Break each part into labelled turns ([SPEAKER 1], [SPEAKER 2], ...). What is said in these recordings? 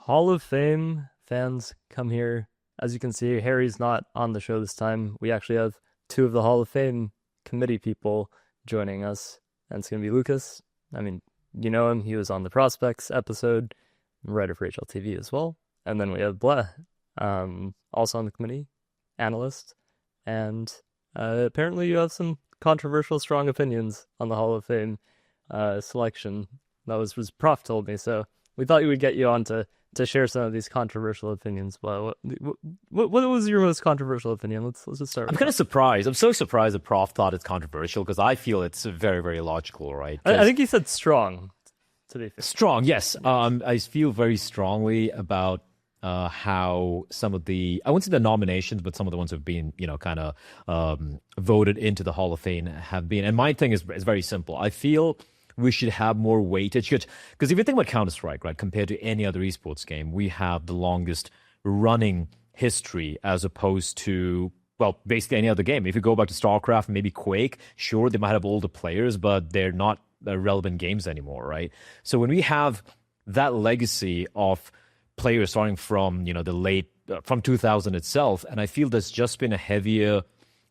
[SPEAKER 1] Hall of Fame fans come here. As you can see, Harry's not on the show this time. We actually have two of the Hall of Fame committee people joining us, and it's going to be Lucas. I mean, you know him. He was on the Prospects episode, writer for HLTV as well. And then we have Bleh, also on the committee, analyst. And apparently you have some controversial, strong opinions on the Hall of Fame selection. That was Prof told me, so we thought we would get you on to share some of these controversial opinions. But what was your most controversial opinion? Let's just start.
[SPEAKER 2] I'm kind of surprised. I'm so surprised that Prof thought it's controversial because I feel it's very, very logical, right?
[SPEAKER 1] I think he said strong. To be fair.
[SPEAKER 2] Strong, yes. I feel very strongly about how some of the, I wouldn't say the nominations, but some of the ones who have been, kind of voted into the Hall of Fame have been. And my thing is very simple. I feel we should have more weightage. Because if you think about Counter-Strike, right, compared to any other esports game, we have the longest running history as opposed to, well, basically any other game. If you go back to StarCraft, maybe Quake, sure, they might have older players, but they're not relevant games anymore, right? So when we have that legacy of players starting from, the late, from 2000 itself, and I feel there's just been a heavier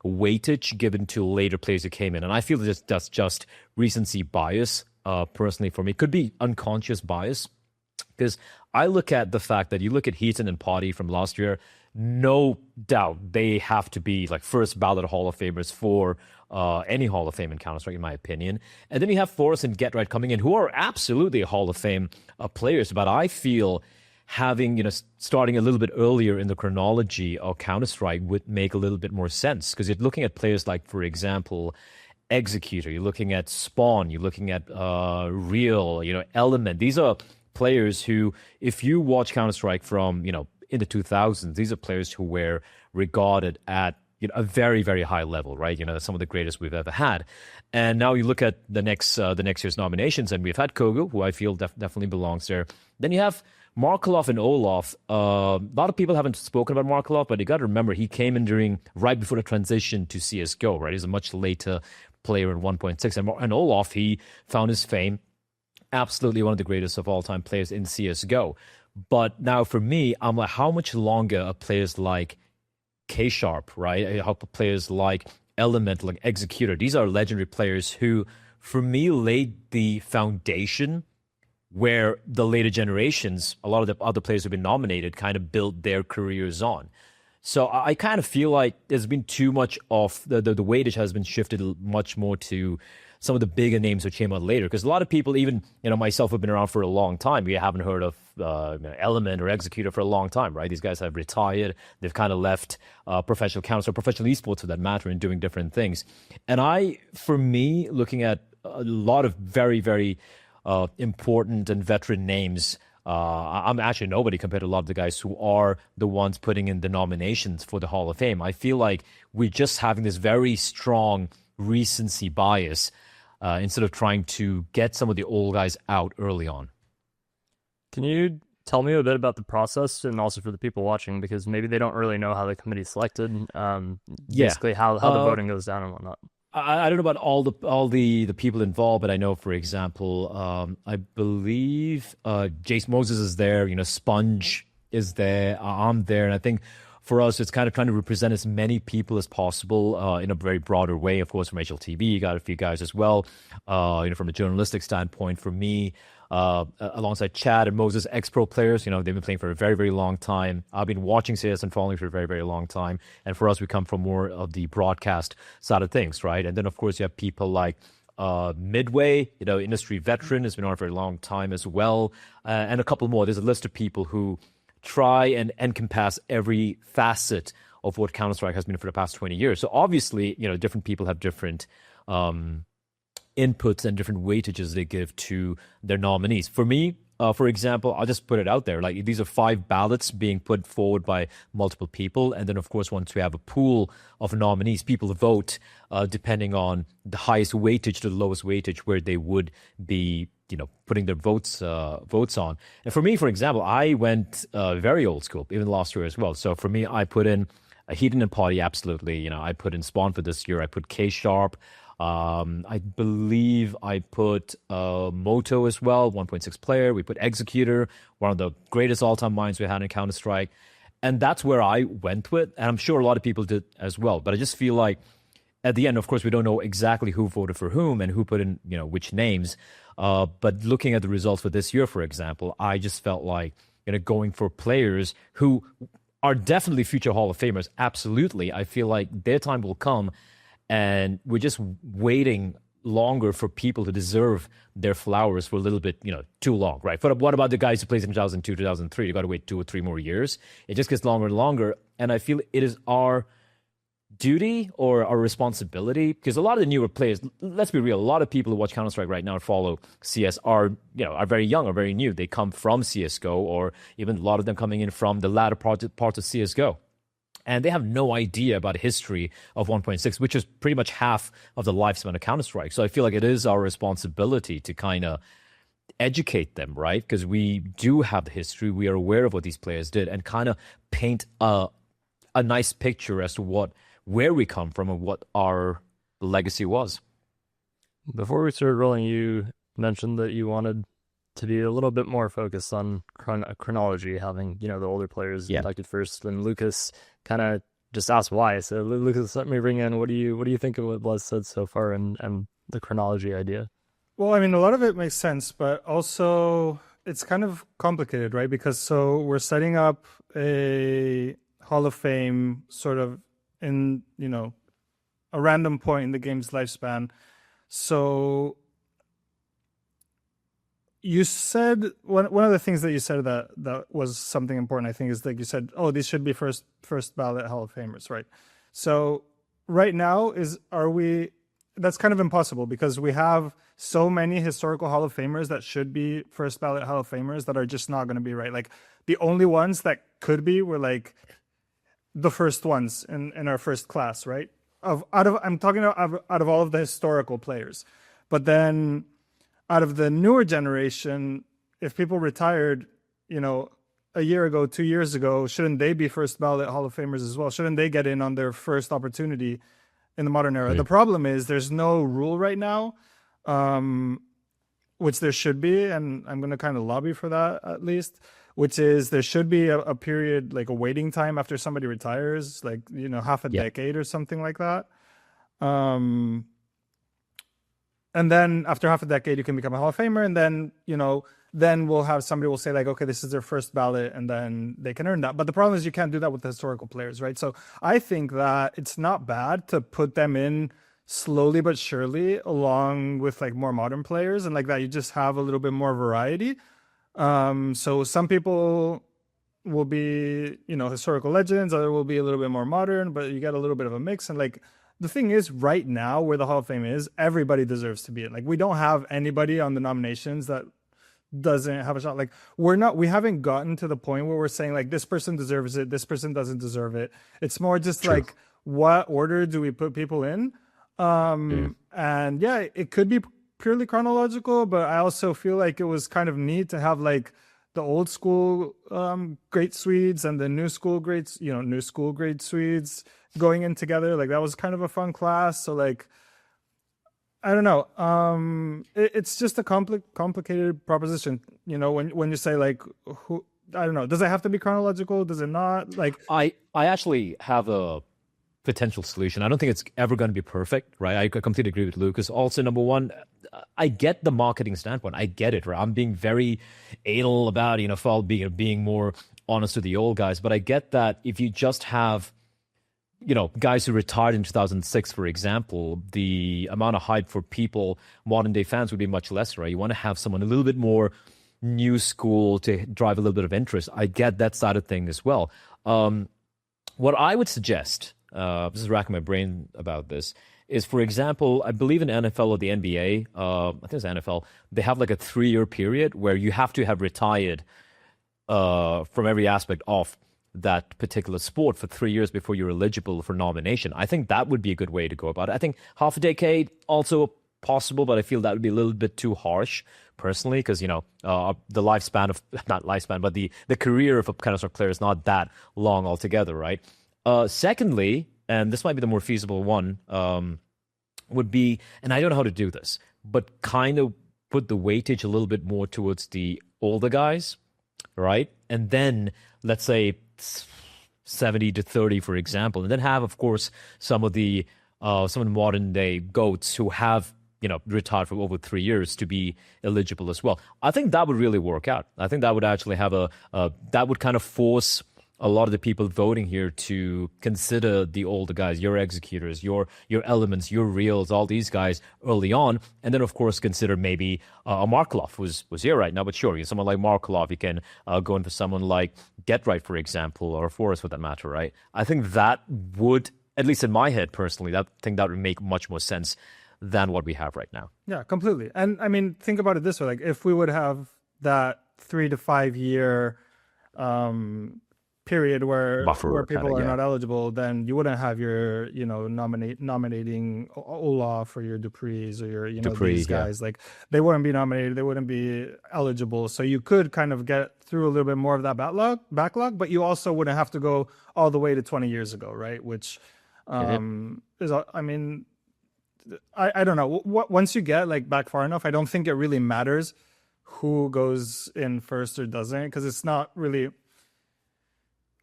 [SPEAKER 2] weightage given to later players who came in. And I feel that's just recency bias, personally, for me. It could be unconscious bias, because I look at the fact that you look at Heaton and Potty from last year, no doubt they have to be like first ballot Hall of Famers for any Hall of Fame in Counter-Strike, in my opinion. And then you have Forrest and Get Right coming in, who are absolutely Hall of Fame players. But I feel having, starting a little bit earlier in the chronology of Counter-Strike would make a little bit more sense, because you're looking at players like, for example, Executor, you're looking at Spawn, you're looking at Real, Element. These are players who, if you watch Counter-Strike from, in the 2000s, these are players who were regarded at a very, very high level, right? Some of the greatest we've ever had. And now you look at the next year's nominations, and we've had Cogu, who I feel definitely belongs there. Then you have markeloff and olof. A lot of people haven't spoken about markeloff, but you got to remember he came in right before the transition to CSGO, right? He's a much later player in 1.6. And olof, he found his fame. Absolutely one of the greatest of all time players in CSGO. But now for me, I'm like, how much longer are players like K-Sharp, right? How players like Element, like Executor. These are legendary players who, for me, laid the foundation where the later generations, a lot of the other players who've been nominated, kind of built their careers on. So I kind of feel like there's been too much of the weightage has been shifted much more to some of the bigger names who came out later. Because a lot of people, even myself, have been around for a long time. We haven't heard of Element or Executor for a long time, right? These guys have retired. They've kind of left professional counter, or professional esports for that matter, and doing different things. And for me, looking at a lot of very, very important and veteran names, I'm actually nobody compared to a lot of the guys who are the ones putting in the nominations for the Hall of Fame. I feel like we're just having this very strong recency bias instead of trying to get some of the old guys out early on.
[SPEAKER 1] Can you tell me a bit about the process, and also for the people watching, because maybe they don't really know how the committee selected, basically how the voting goes down and whatnot?
[SPEAKER 2] I don't know about all the people involved, but I know, for example, I believe Jace Moses is there, Sponge is there, I'm there, and I think for us, it's kind of trying to represent as many people as possible in a very broader way. Of course, from HLTV, you got a few guys as well. From a journalistic standpoint, for me, alongside Chad and Moses, ex-pro players, they've been playing for a very, very long time. I've been watching CS and following for a very, very long time. And for us, we come from more of the broadcast side of things, right? And then, of course, you have people like Midway, industry veteran, has been on for a long time as well. And a couple more. There's a list of people who try and encompass every facet of what Counter-Strike has been for the past 20 years. So obviously, different people have different inputs and different weightages they give to their nominees. For me, for example, I'll just put it out there. Like, these are 5 ballots being put forward by multiple people. And then, of course, once we have a pool of nominees, people vote depending on the highest weightage to the lowest weightage where they would be putting their votes on. And for me, for example, I went very old school, even last year as well. So for me, I put in a Heaton and Potty, absolutely. I put in Spawn for this year. I put K-Sharp. I believe I put Moto as well, 1.6 player. We put Executor, one of the greatest all-time minds we had in Counter-Strike. And that's where I went with, and I'm sure a lot of people did as well. But I just feel like at the end, of course, we don't know exactly who voted for whom and who put in, which names. But looking at the results for this year, for example, I just felt like, going for players who are definitely future Hall of Famers. Absolutely. I feel like their time will come, and we're just waiting longer for people to deserve their flowers for a little bit, too long, right? But what about the guys who played in 2002, 2003? You got to wait 2 or 3 more years. It just gets longer and longer. And I feel it is our duty or our responsibility, because a lot of the newer players, let's be real, a lot of people who watch Counter-Strike right now or follow CS are very young or very new. They come from CSGO, or even a lot of them coming in from the latter parts of CSGO. And they have no idea about the history of 1.6, which is pretty much half of the lifespan of Counter-Strike. So I feel like it is our responsibility to kind of educate them, right? Because we do have the history. We are aware of what these players did, and kind of paint a nice picture as to where we come from and what our legacy was.
[SPEAKER 1] Before we started rolling, you mentioned that you wanted to be a little bit more focused on chronology, having, the older players inducted first. And Lucas kind of just asked why. So Lucas, let me bring in, what do you think of what Bleh said so far and the chronology idea?
[SPEAKER 3] Well, I mean, a lot of it makes sense, but also it's kind of complicated, right? Because we're setting up a Hall of Fame sort of in, a random point in the game's lifespan. So you said one of the things that you said that was something important, I think, is like you said, oh, these should be first ballot Hall of Famers, right? So right now that's kind of impossible, because we have so many historical Hall of Famers that should be first ballot Hall of Famers that are just not going to be, right? Like the only ones that could be were like the first ones in our first class, right? I'm talking out of all of the historical players. But then out of the newer generation, if people retired, a year ago, 2 years ago, shouldn't they be first ballot Hall of Famers as well? Shouldn't they get in on their first opportunity in the modern era? Right. The problem is there's no rule right now, which there should be, and I'm going to kind of lobby for that at least, which is there should be a period, like a waiting time after somebody retires, like, half a decade or something like that. And then after half a decade, you can become a Hall of Famer, and then, then we'll have somebody will say like, okay, this is their first ballot, and then they can earn that. But the problem is you can't do that with the historical players, right? So I think that it's not bad to put them in slowly but surely along with like more modern players, and like that you just have a little bit more variety. So some people will be, historical legends, other will be a little bit more modern, but you get a little bit of a mix. And like, the thing is, right now, where the Hall of Fame is, everybody deserves to be in. Like, we don't have anybody on the nominations that doesn't have a shot. Like, we haven't gotten to the point where we're saying like, this person deserves it, this person doesn't deserve it. It's more just True. Like, what order do we put people in? And it could be purely chronological, but I also feel like it was kind of neat to have like the old school great Swedes and the new school great Swedes going in together. Like that was kind of a fun class. So like, I don't know. It's just a complicated proposition. When you say like, who, I don't know. Does it have to be chronological? Does it not? Like,
[SPEAKER 2] I actually have a potential solution. I don't think it's ever going to be perfect, right? I completely agree with Lucas. Also, number one, I get the marketing standpoint. I get it, right? I'm being very anal about, being more honest with the old guys. But I get that if you just have, guys who retired in 2006, for example, the amount of hype for people, modern day fans, would be much less, right? You want to have someone a little bit more new school to drive a little bit of interest. I get that side of thing as well. What I would suggest, this is racking my brain about this, is, for example, I believe in NFL or the NBA, I think it's NFL, they have like a 3-year period where you have to have retired from every aspect of that particular sport for 3 years before you're eligible for nomination. I think that would be a good way to go about it. I think half a decade also possible, but I feel that would be a little bit too harsh personally, because the lifespan of, not lifespan, but the career of a Counter-Strike player is not that long altogether, right? Secondly, and this might be the more feasible one, would be, and I don't know how to do this, but kind of put the weightage a little bit more towards the older guys, right? And then let's say 70 to 30, for example, and then have, of course, some of the modern day GOATs who have, retired for over 3 years to be eligible as well. I think that would really work out. I think that would actually have that would kind of force a lot of the people voting here to consider the older guys, your executors, your elements, your reels, all these guys early on, and then of course consider maybe a markeloff was here right now, but sure, someone like markeloff, you can go in for someone like Get Right, for example, or Forrest for that matter, right? I think that would, at least in my head personally, that would make much more sense than what we have right now.
[SPEAKER 3] Yeah, completely. And I mean, think about it this way: like if we would have that 3 to 5 year period where people are not eligible, then you wouldn't have your nominating Olof or your dupreehs or your these guys. Like they wouldn't be nominated, they wouldn't be eligible. So you could kind of get through a little bit more of that backlog, but you also wouldn't have to go all the way to 20 years ago, right? Which is, I mean, I don't know. Once you get like back far enough, I don't think it really matters who goes in first or doesn't, because it's not really.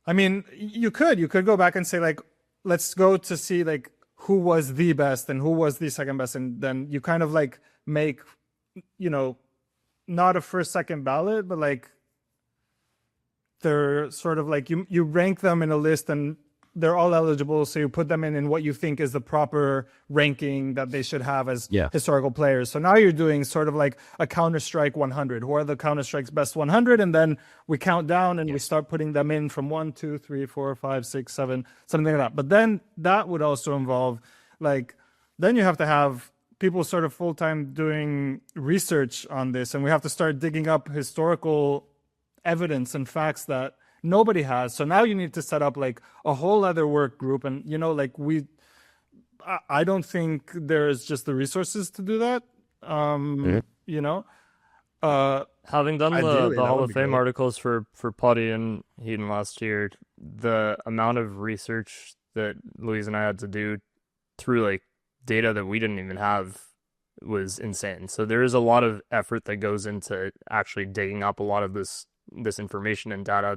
[SPEAKER 3] I mean, you could go back and say like, let's go to see like who was the best and who was the second best, and then you kind of like make, not a first, second ballot, but like they're sort of like you rank them in a list and they're all eligible, so you put them in what you think is the proper ranking that they should have as historical players. So now you're doing sort of like a Counter-Strike 100. Who are the Counter-Strike's best 100? And then we count down and we start putting them in from 1, 2, 3, 4, 5, 6, 7, something like that. But then that would also involve like, then you have to have people sort of full-time doing research on this, and we have to start digging up historical evidence and facts that nobody has. So now you need to set up like a whole other work group, and like I don't think there's just the resources to do that. Having
[SPEAKER 1] done the Hall of Fame articles for Putty and Heaton last year, the amount of research that Louise and I had to do through like data that we didn't even have was insane. So there is a lot of effort that goes into actually digging up a lot of this information and data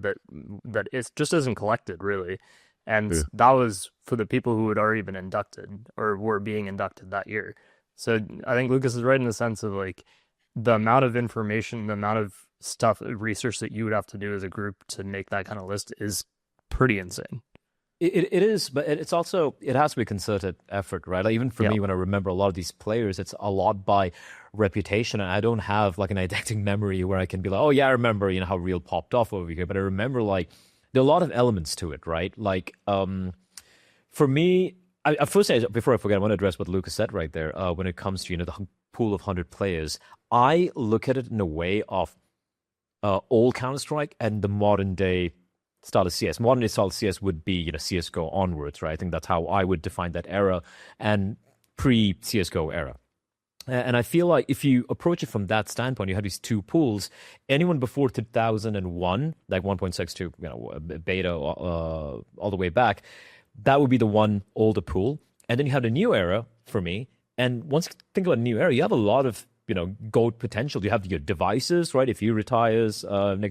[SPEAKER 1] that it just isn't collected really, and that was for the people who had already been inducted or were being inducted that year. So I think Lucas is right in the sense of like the amount of information, the amount of research that you would have to do as a group to make that kind of list is pretty insane.
[SPEAKER 2] It is, but it has to be a concerted effort, right? Like even for me, when I remember a lot of these players, it's a lot by reputation, and I don't have like an eidetic memory where I can be like, oh yeah, I remember, how Real popped off over here, but I remember like there are a lot of elements to it, right? Like for me, before I forget, I want to address what Lucas said right there. When it comes to the pool of 100 players, I look at it in a way of old Counter-Strike and the modern day style of CS. Modern day style of CS would be CSGO onwards, right? I think that's how I would define that era, and pre-CSGO era. And I feel like if you approach it from that standpoint, you have these two pools. Anyone before 2001, like 1.62, beta all the way back, that would be the one older pool. And then you have the new era for me. And once you think about new era, you have a lot of GOAT potential. You have your devices, right? If he retires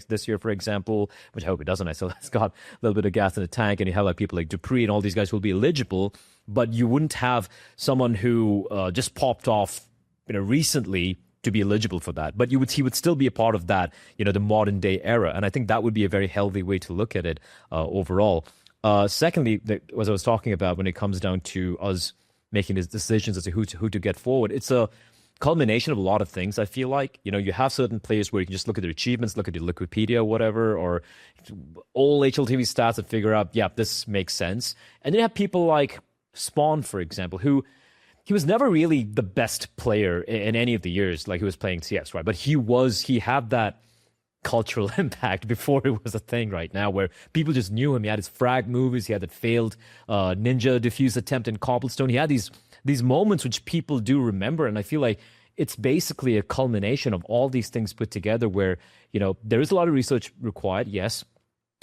[SPEAKER 2] this year, for example, which I hope he doesn't, I still has got a little bit of gas in the tank, and you have like people like dupreeh and all these guys who will be eligible, but you wouldn't have someone who just popped off recently to be eligible for that. But he would still be a part of that, the modern day era, and I think that would be a very healthy way to look at it overall. Secondly, as I was talking about, when it comes down to us making these decisions as to who to get forward, it's a culmination of a lot of things. I feel like you have certain players where you can just look at their achievements, look at their Wikipedia, whatever, or all HLTV stats and figure out, yeah, this makes sense. And then you have people like Spawn, for example, who he was never really the best player in any of the years like he was playing CS, right? But he had that cultural impact before it was a thing right now, where people just knew him. He had his frag movies, he had that failed ninja defuse attempt in Cobblestone. He had these moments which people do remember, and I feel like it's basically a culmination of all these things put together where, there is a lot of research required, yes,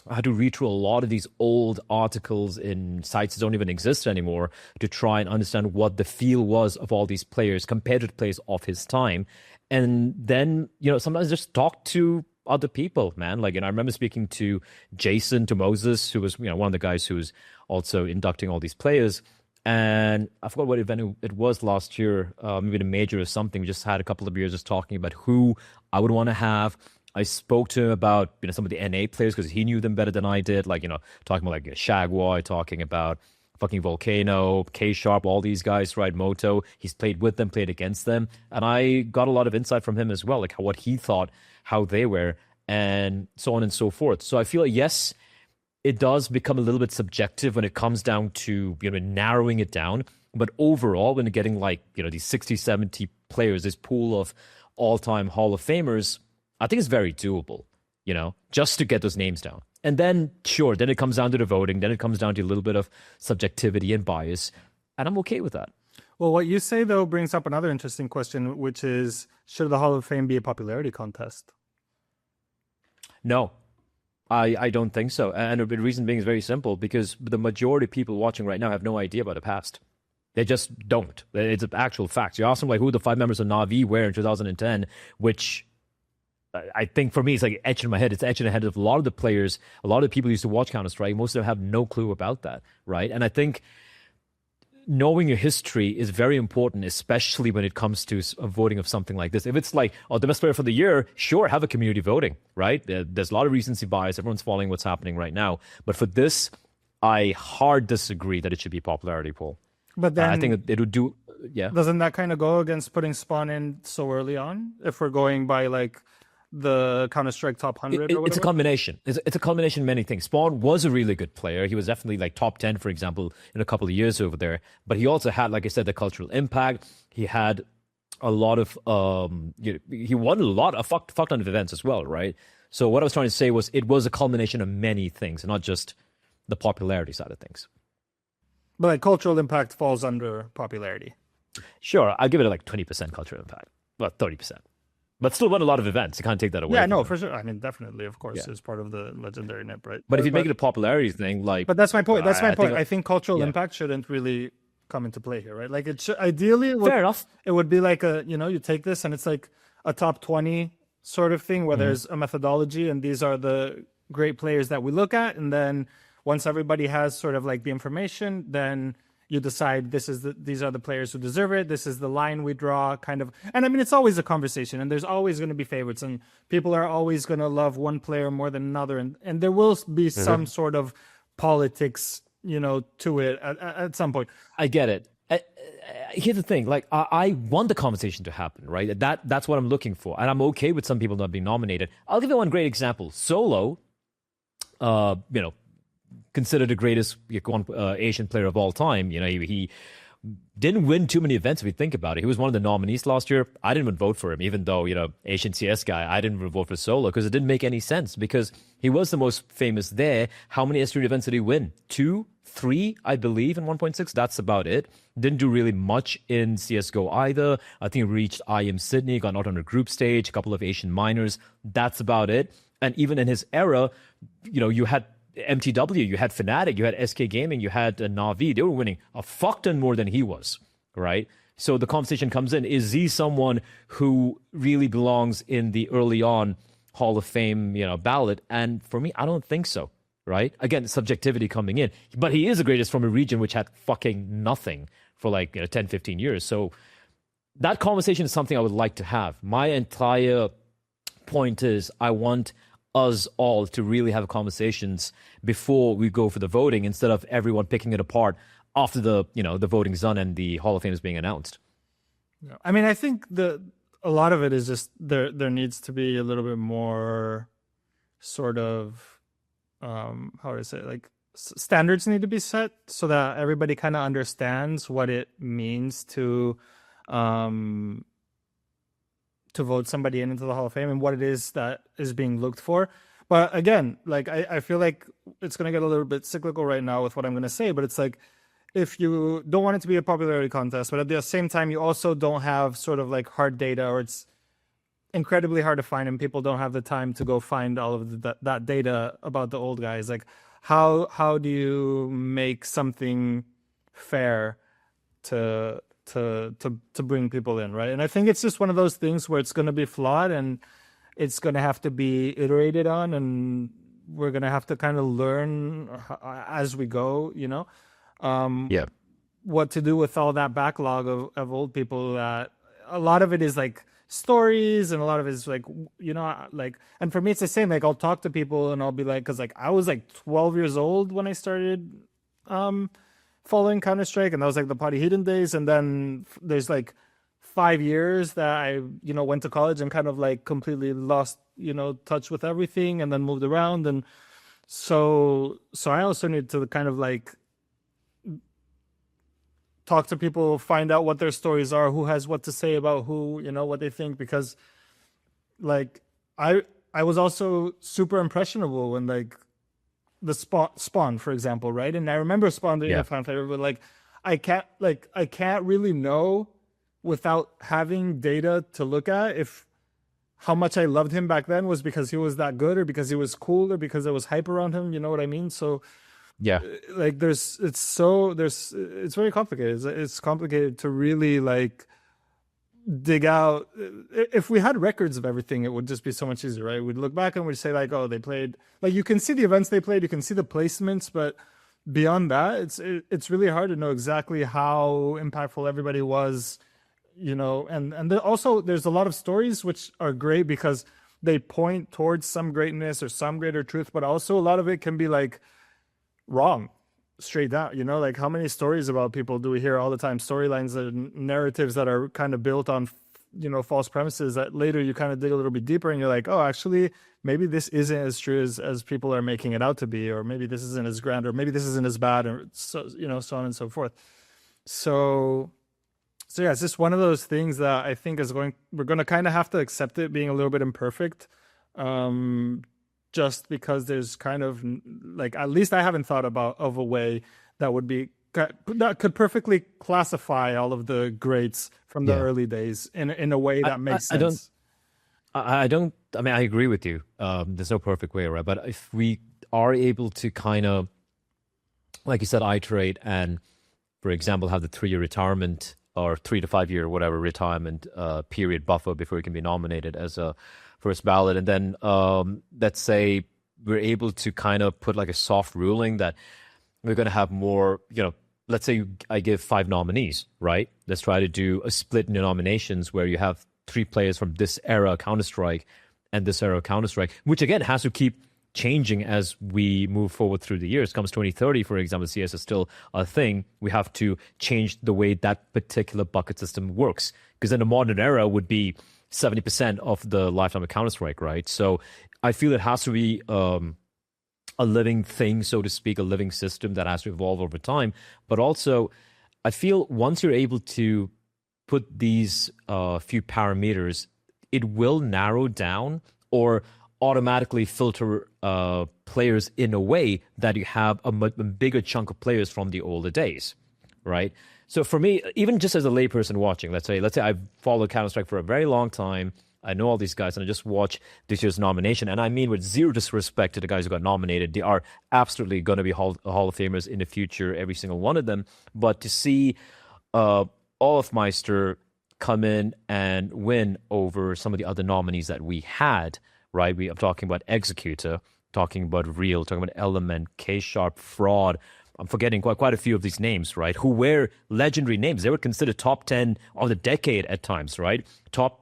[SPEAKER 2] I had to read through a lot of these old articles in sites that don't even exist anymore to try and understand what the feel was of all these players compared to the players of his time. And then, sometimes just talk to other people, man. Like, I remember speaking to Jason, to Moses, who was, one of the guys who was also inducting all these players. And I forgot what event it was last year, maybe the major or something. We just had a couple of beers just talking about who I would want to have. I spoke to him about some of the NA players because he knew them better than I did. Like, talking about like Shagwai, talking about fucking Volcano, K-Sharp, all these guys, right? Moto. He's played with them, played against them. And I got a lot of insight from him as well, like what he thought, how they were, and so on and so forth. So I feel like, yes, it does become a little bit subjective when it comes down to, narrowing it down. But overall, when you're getting like, these 60, 70 players, this pool of all-time Hall of Famers, I think it's very doable, just to get those names down. And then, sure, then it comes down to the voting. Then it comes down to a little bit of subjectivity and bias. And I'm okay with that.
[SPEAKER 3] Well, what you say, though, brings up another interesting question, which is, should the Hall of Fame be a popularity contest?
[SPEAKER 2] No, I don't think so. And the reason being is very simple, because the majority of people watching right now have no idea about the past. They just don't. It's an actual fact. You ask them, like, who the 5 members of Na'Vi were in 2010, which I think for me, it's like etched in my head. It's etched in the head of a lot of the players, a lot of the people who used to watch Counter-Strike. Most of them have no clue about that, right? And I think knowing your history is very important, especially when it comes to a voting of something like this. If it's like, the best player for the year, sure, have a community voting, right? There's a lot of recency bias. Everyone's following what's happening right now. But for this, I hard disagree that it should be a popularity poll.
[SPEAKER 3] But then
[SPEAKER 2] I think it would do, yeah.
[SPEAKER 3] Doesn't that kind of go against putting Spawn in so early on? If we're going by like the Counter-Strike top 100 or whatever?
[SPEAKER 2] It's a combination. It's a combination of many things. Spawn was a really good player. He was definitely like top 10, for example, in a couple of years over there. But he also had, like I said, the cultural impact. He had a lot of, he won a fuck ton of events as well, right? So what I was trying to say was it was a culmination of many things, not just the popularity side of things.
[SPEAKER 3] But like cultural impact falls under popularity.
[SPEAKER 2] Sure, I'll give it like 20% cultural impact. Well, 30%. But still won a lot of events. You can't take that away.
[SPEAKER 3] Yeah, no, for sure. I mean, definitely, of course, is part of the legendary NIP, right?
[SPEAKER 2] But if you make it a popularity thing, like...
[SPEAKER 3] But that's my point. I think cultural impact shouldn't really come into play here, right? Like, it should, ideally...
[SPEAKER 2] Fair enough.
[SPEAKER 3] It would be like you take this and it's like a top 20 sort of thing where there's a methodology and these are the great players that we look at. And then once everybody has sort of like the information, then you decide these are the players who deserve it. This is the line we draw, kind of. And I mean, it's always a conversation, and there's always going to be favorites, and people are always going to love one player more than another, and there will be some sort of politics, to it at some point.
[SPEAKER 2] I get it. Here's the thing: like, I want the conversation to happen, right? That's what I'm looking for, and I'm okay with some people not being nominated. I'll give you one great example: Solo. Considered the greatest Asian player of all time. He didn't win too many events if you think about it. He was one of the nominees last year. I didn't even vote for him, even though, Asian CS guy, I didn't even vote for Solo because it didn't make any sense because he was the most famous there. How many S3 events did he win? 2, 3, I believe, in 1.6. That's about it. Didn't do really much in CSGO either. I think he reached IM Sydney, got out on a group stage, a couple of Asian minors. That's about it. And even in his era, you had MTW, you had Fnatic, you had SK Gaming, you had Na'Vi. They were winning a fuck ton more than he was, right? So the conversation comes in, is he someone who really belongs in the early on Hall of Fame, ballot? And for me, I don't think so, right? Again, subjectivity coming in. But he is the greatest from a region which had fucking nothing for like 10, 15 years. So that conversation is something I would like to have. My entire point is I want us all to really have conversations before we go for the voting instead of everyone picking it apart after the voting's done and the Hall of Fame is being announced.
[SPEAKER 3] I mean, I think a lot of it is just there needs to be a little bit more sort of how do I say it? Like standards need to be set so that everybody kind of understands what it means to vote somebody into the Hall of Fame and what it is that is being looked for. But again, like I feel like it's going to get a little bit cyclical right now with what I'm going to say, but it's like if you don't want it to be a popularity contest, but at the same time, you also don't have sort of like hard data or incredibly hard to find, and people don't have the time to go find all of that data about the old guys. Like, how do you make something fair to bring people in, right? And I think it's just one of those things where it's going to be flawed, and it's going to have to be iterated on, and we're going to have to kind of learn as we go,
[SPEAKER 2] Yeah.
[SPEAKER 3] what to do with all that backlog of old people. That a lot of it is like stories, and a lot of it is like, like, and for me it's the same. Like, I'll talk to people and I'll be like, because like I was like 12 years old when I started following Counter-Strike, and that was like the Potty Hidden days. And then there's like 5 years that I went to college and kind of like completely lost touch with everything, and then moved around. And so I also need to kind of like talk to people, find out what their stories are, who has what to say about who, what they think, because like I was also super impressionable when like the Spawn, for example, right? And I remember Spawn being a fan favorite, but like I can't really know without having data to look at if how much I loved him back then was because he was that good, or because he was cool, or because there was hype around him. You know what I mean? So
[SPEAKER 2] Yeah.
[SPEAKER 3] like it's very complicated. It's complicated to really like dig out. If we had records of everything, it would just be so much easier, right? We'd look back and we'd say like, oh, they played, like, you can see the events they played, you can see the placements, but beyond that, it's really hard to know exactly how impactful everybody was, and also there's a lot of stories which are great because they point towards some greatness or some greater truth, but also a lot of it can be like wrong straight down. Like, how many stories about people do we hear all the time, storylines and narratives that are kind of built on false premises, that later you kind of dig a little bit deeper and you're like, oh, actually maybe this isn't as true as people are making it out to be, or maybe this isn't as grand, or maybe this isn't as bad, or so so on and so forth. So yeah, it's just one of those things that I think we're going to kind of have to accept it being a little bit imperfect, just because there's kind of like, at least I haven't thought of a way that could perfectly classify all of the greats from the early days in a way that makes sense.
[SPEAKER 2] I mean, I agree with you. There's no perfect way, right? But if we are able to kind of, like you said, iterate and, for example, have the 3-year retirement or 3 to 5 year, whatever, retirement period buffer before you can be nominated as a first ballot. And then let's say we're able to kind of put like a soft ruling that we're going to have more, let's say I give 5 nominees, right? Let's try to do a split in the nominations where you have 3 players from this era Counter-Strike and this era Counter-Strike, which again has to keep changing as we move forward through the years. Comes 2030, for example, CS is still a thing. We have to change the way that particular bucket system works, because in a modern era would be 70% of the lifetime of Counter-Strike, right? So I feel it has to be a living thing, so to speak, a living system that has to evolve over time. But also, I feel once you're able to put these few parameters, it will narrow down or automatically filter players in a way that you have a bigger chunk of players from the older days, right? So for me, even just as a layperson watching, let's say I've followed Counter-Strike for a very long time, I know all these guys, and I just watch this year's nomination, and I mean with zero disrespect to the guys who got nominated, they are absolutely going to be Hall of Famers in the future, every single one of them. But to see Olof Meister come in and win over some of the other nominees that we had, right? I'm talking about Executor, talking about Real, talking about Element, K-Sharp, Fraud. I'm forgetting quite a few of these names, right? Who were legendary names. They were considered top 10 of the decade at times, right? Top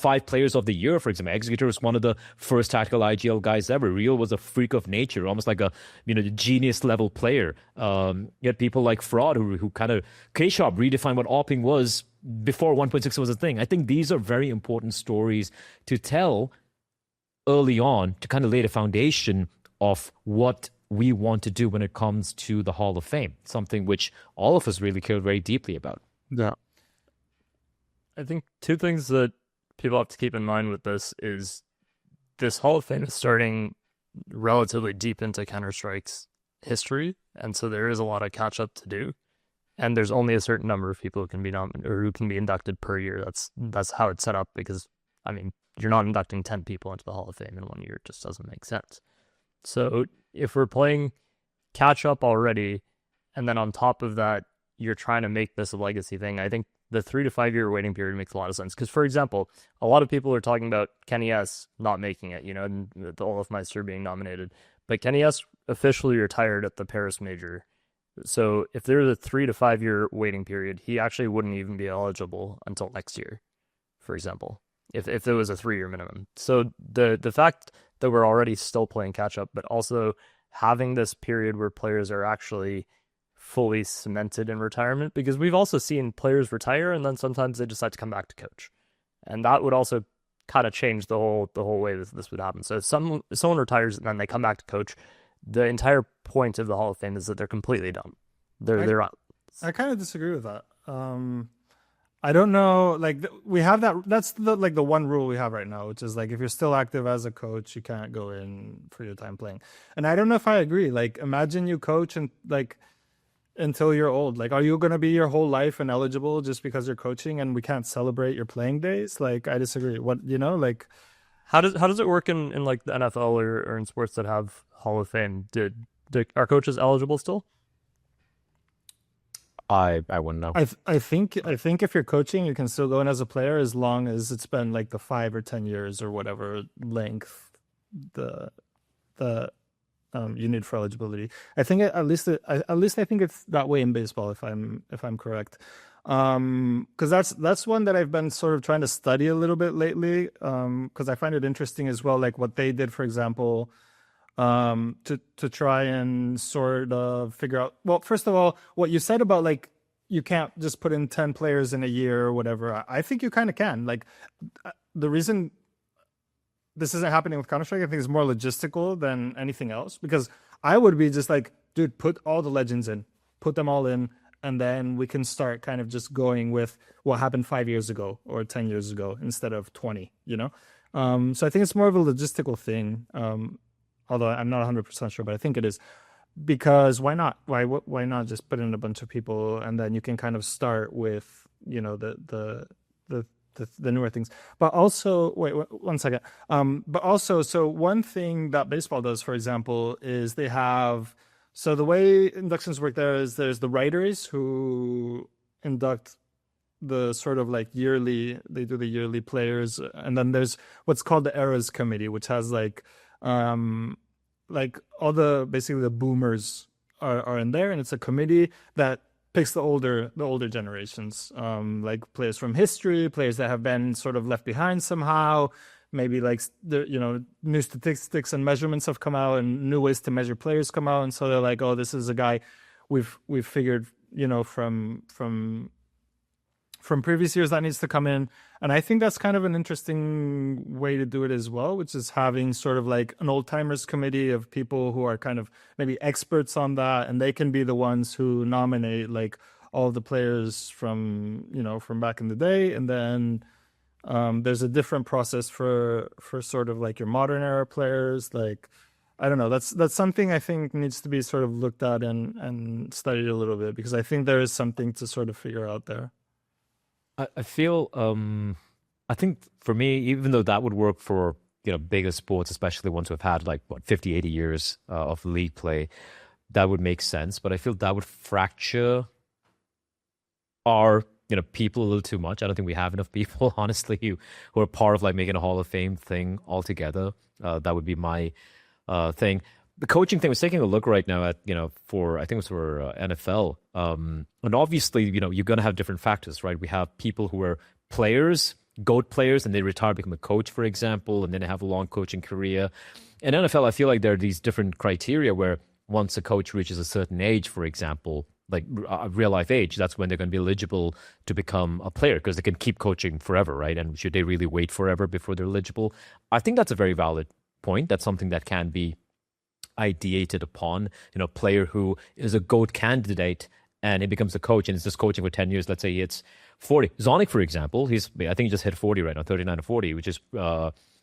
[SPEAKER 2] 5 players of the year, for example. Executor was one of the first tactical IGL guys ever. Real was a freak of nature, almost like a genius level player. You had people like Fraud who kind of K-Sharp redefined what AWPing was before 1.6 was a thing. I think these are very important stories to tell early on to kind of lay the foundation of what we want to do when it comes to the Hall of Fame, something which all of us really care very deeply about.
[SPEAKER 3] Yeah.
[SPEAKER 1] I think 2 things that people have to keep in mind with this is this Hall of Fame is starting relatively deep into Counter-Strike's history, and so there is a lot of catch-up to do, and there's only a certain number of people who can be nominated or who can be inducted per year. That's how it's set up, because, I mean, you're not inducting 10 people into the Hall of Fame in 1 year. It just doesn't make sense. So if we're playing catch up already, and then on top of that, you're trying to make this a legacy thing, I think the 3 to 5 year waiting period makes a lot of sense. Because, for example, a lot of people are talking about Kenny S not making it, and the Olof Meister being nominated. But Kenny S officially retired at the Paris Major. So if there's a 3 to 5 year waiting period, he actually wouldn't even be eligible until next year, for example, if there was a 3 year minimum. So the fact that we're already still playing catch up, but also having this period where players are actually fully cemented in retirement, because we've also seen players retire and then sometimes they decide to come back to coach, and that would also kind of change the whole way this would happen. So if someone retires and then they come back to coach, the entire point of the Hall of Fame is that they're completely done. They're out.
[SPEAKER 3] I kind of disagree with that. I don't know. Like we have that. That's the one rule we have right now, which is like if you're still active as a coach, you can't go in for your time playing. And I don't know if I agree. Like imagine you coach and like until you're old. Like, are you going to be your whole life ineligible just because you're coaching and we can't celebrate your playing days? Like, I disagree. Like,
[SPEAKER 1] how does it work in like the NFL or in sports that have Hall of Fame? Are coaches eligible still?
[SPEAKER 2] I wouldn't know.
[SPEAKER 3] I think if you're coaching, you can still go in as a player as long as it's been like the 5 or 10 years or whatever length the you need for eligibility. I think at least I think it's that way in baseball if I'm correct. Because that's one that I've been sort of trying to study a little bit lately. Because I find it interesting as well, like what they did, for example, to try and sort of figure out. Well, first of all, what you said about like you can't just put in 10 players in a year or whatever. I think you kind of can. Like the reason this isn't happening with Counter-Strike, I think it's more logistical than anything else, because I would be just like, dude, put all the legends in, put them all in, and then we can start kind of just going with what happened 5 years ago or 10 years ago instead of 20, So I think it's more of a logistical thing, although I'm not 100% sure, but I think it is. Because why not? Why not just put in a bunch of people and then you can kind of start with, the newer things. But also, wait 1 second. But also, so one thing that baseball does, for example, is they have, so the way inductions work there is there's the writers who induct the sort of like yearly, they do the yearly players. And then there's what's called the eras committee, which has like all basically the boomers are in there. And it's a committee that picks the older generations, like players from history, players that have been sort of left behind somehow. Maybe like new statistics and measurements have come out, and new ways to measure players come out, and so they're like, oh, this is a guy we've figured from previous years that needs to come in. And I think that's kind of an interesting way to do it as well, which is having sort of like an old timers committee of people who are kind of maybe experts on that, and they can be the ones who nominate like all the players from back in the day. And then there's a different process for sort of like your modern era players. Like, I don't know, that's something I think needs to be sort of looked at and studied a little bit, because I think there is something to sort of figure out there.
[SPEAKER 2] I feel, I think for me, even though that would work for, bigger sports, especially ones who have had like, 50, 80 years of league play, that would make sense. But I feel that would fracture our, people a little too much. I don't think we have enough people, honestly, who are part of like making a Hall of Fame thing altogether. That would be my thing. The coaching thing, was taking a look right now at, for NFL. And obviously, you're going to have different factors, right? We have people who are players, GOAT players, and they retire, become a coach, for example, and then they have a long coaching career. In NFL, I feel like there are these different criteria where once a coach reaches a certain age, for example, like a real life age, that's when they're going to be eligible to become a player, because they can keep coaching forever, right? And should they really wait forever before they're eligible? I think that's a very valid point. That's something that can be ideated upon. A player who is a GOAT candidate and he becomes a coach and is just coaching for 10 years. Let's say it's 40. Zonic, for example, I think he just hit 40 right now, 39 or 40, which is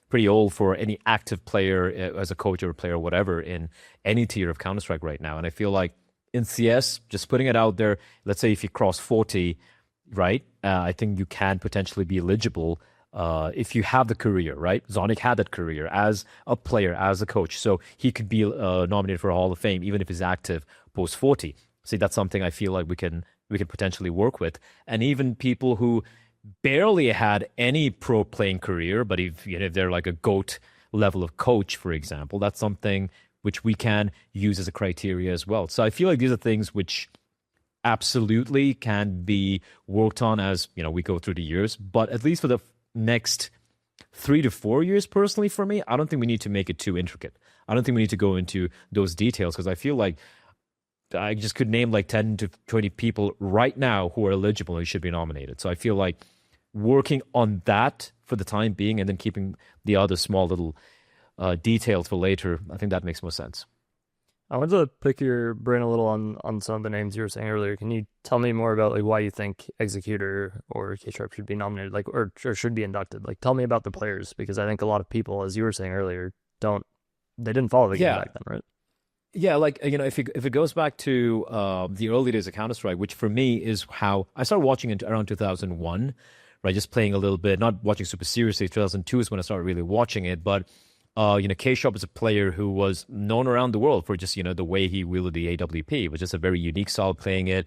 [SPEAKER 2] pretty old for any active player as a coach or a player or whatever in any tier of Counter-Strike right now. And I feel like in CS, just putting it out there, let's say if you cross 40, right, I think you can potentially be eligible. if you have the career, right? Zonic had that career as a player, as a coach, so he could be nominated for a Hall of Fame even if he's active post 40. See, that's something I feel like we can potentially work with, and even people who barely had any pro playing career, but if they're like a GOAT level of coach, for example, that's something which we can use as a criteria as well. So I feel like these are things which absolutely can be worked on as we go through the years, but at least for the next 3 to 4 years, personally, for me, I don't think we need to make it too intricate. I don't think we need to go into those details, because I feel like I just could name like 10 to 20 people right now who are eligible and should be nominated. So I feel like working on that for the time being and then keeping the other small little details for later, I think that makes more sense.
[SPEAKER 1] I wanted to pick your brain a little on some of the names you were saying earlier. Can you tell me more about like why you think Executor or K-Sharp should be nominated, like or should be inducted? Like, tell me about the players, because I think a lot of people, as you were saying earlier, they didn't follow the game back then, right?
[SPEAKER 2] Yeah, like if it goes back to the early days of Counter-Strike, which for me is how I started watching it around 2001, right? Just playing a little bit, not watching super seriously. 2002 is when I started really watching it, but. K-Sharp is a player who was known around the world for just, the way he wielded the AWP. It was just a very unique style playing it,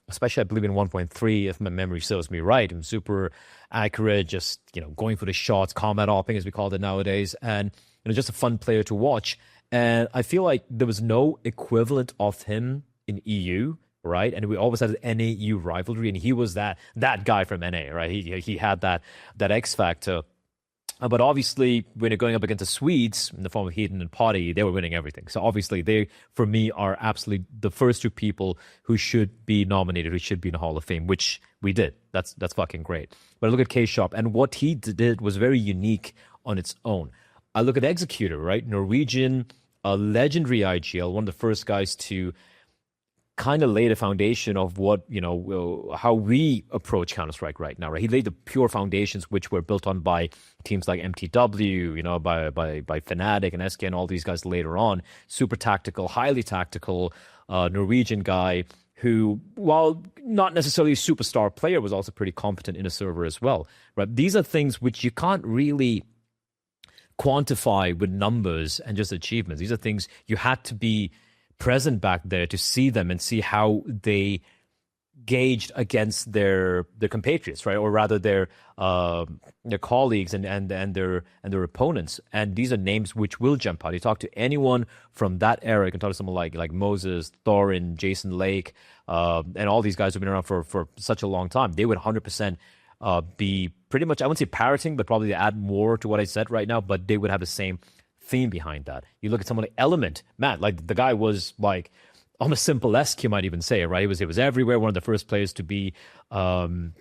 [SPEAKER 2] especially, I believe, in 1.3, if my memory serves me right. And super accurate, just, going for the shots, combat opping, as we call it nowadays. And, just a fun player to watch. And I feel like there was no equivalent of him in EU, right? And we always had an NA-EU rivalry, and he was that guy from NA, right? He had that X factor. But obviously, when you're going up against the Swedes in the form of Heaton and Potty, they were winning everything. So obviously, they, for me, are absolutely the first two people who should be nominated, who should be in the Hall of Fame, which we did. That's fucking great. But I look at K-Sharp, and what he did was very unique on its own. I look at Executor, right? Norwegian, a legendary IGL, one of the first guys to kind of lay the foundation of what, how we approach Counter-Strike right now, right? He laid the pure foundations which were built on by teams like MTW, by Fnatic and SK and all these guys later on. Super tactical, highly tactical, Norwegian guy who, while not necessarily a superstar player, was also pretty competent in a server as well, right? These are things which you can't really quantify with numbers and just achievements. These are things you had to be present back there to see them and see how they gauged against their compatriots, right? Or rather their colleagues and their opponents. And these are names which will jump out. You talk to anyone from that era, you can talk to someone like Moses, Thorin, Jason Lake, and all these guys who've been around for such a long time. They would 100% be pretty much, I wouldn't say parroting, but probably add more to what I said right now, but they would have the same theme behind that. You look at someone like Element, man, like the guy was like almost simple-esque, you might even say, right? It was everywhere, one of the first players to be an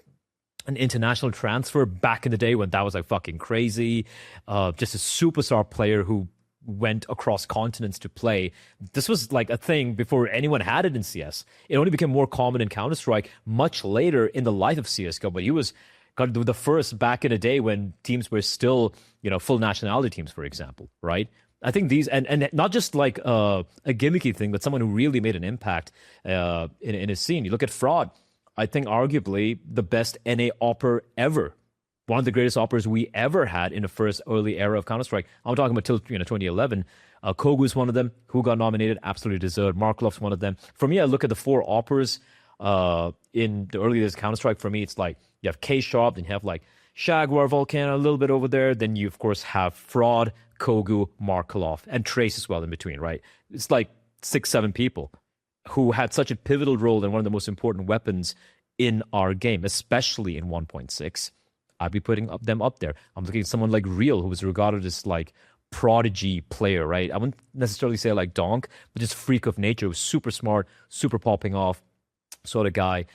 [SPEAKER 2] international transfer back in the day when that was like fucking crazy. Just a superstar player who went across continents to play. This was like a thing before anyone had it in CS. It only became more common in Counter-Strike much later in the life of CSGO, but he was the first back in the day when teams were still, full nationality teams, for example, right? I think these, and not just like a gimmicky thing, but someone who really made an impact in his scene. You look at Fraud, I think arguably the best NA opper ever. One of the greatest operas we ever had in the first early era of Counter-Strike. I'm talking about till 2011. Cogu is one of them. Who got nominated? Absolutely deserved. markeloff's one of them. For me, I look at the four operas in the early days of Counter-Strike. For me, it's like you have K-Sharp, then you have like Jaguar, Volcano, a little bit over there. Then you, of course, have Fraud, Cogu, markeloff, and Trace as well in between, right? It's like 6-7 people who had such a pivotal role and one of the most important weapons in our game, especially in 1.6. I'd be putting them up there. I'm looking at someone like Real, who was regarded as like prodigy player, right? I wouldn't necessarily say like Donk, but just freak of nature. Was super smart, super popping off sort of guy.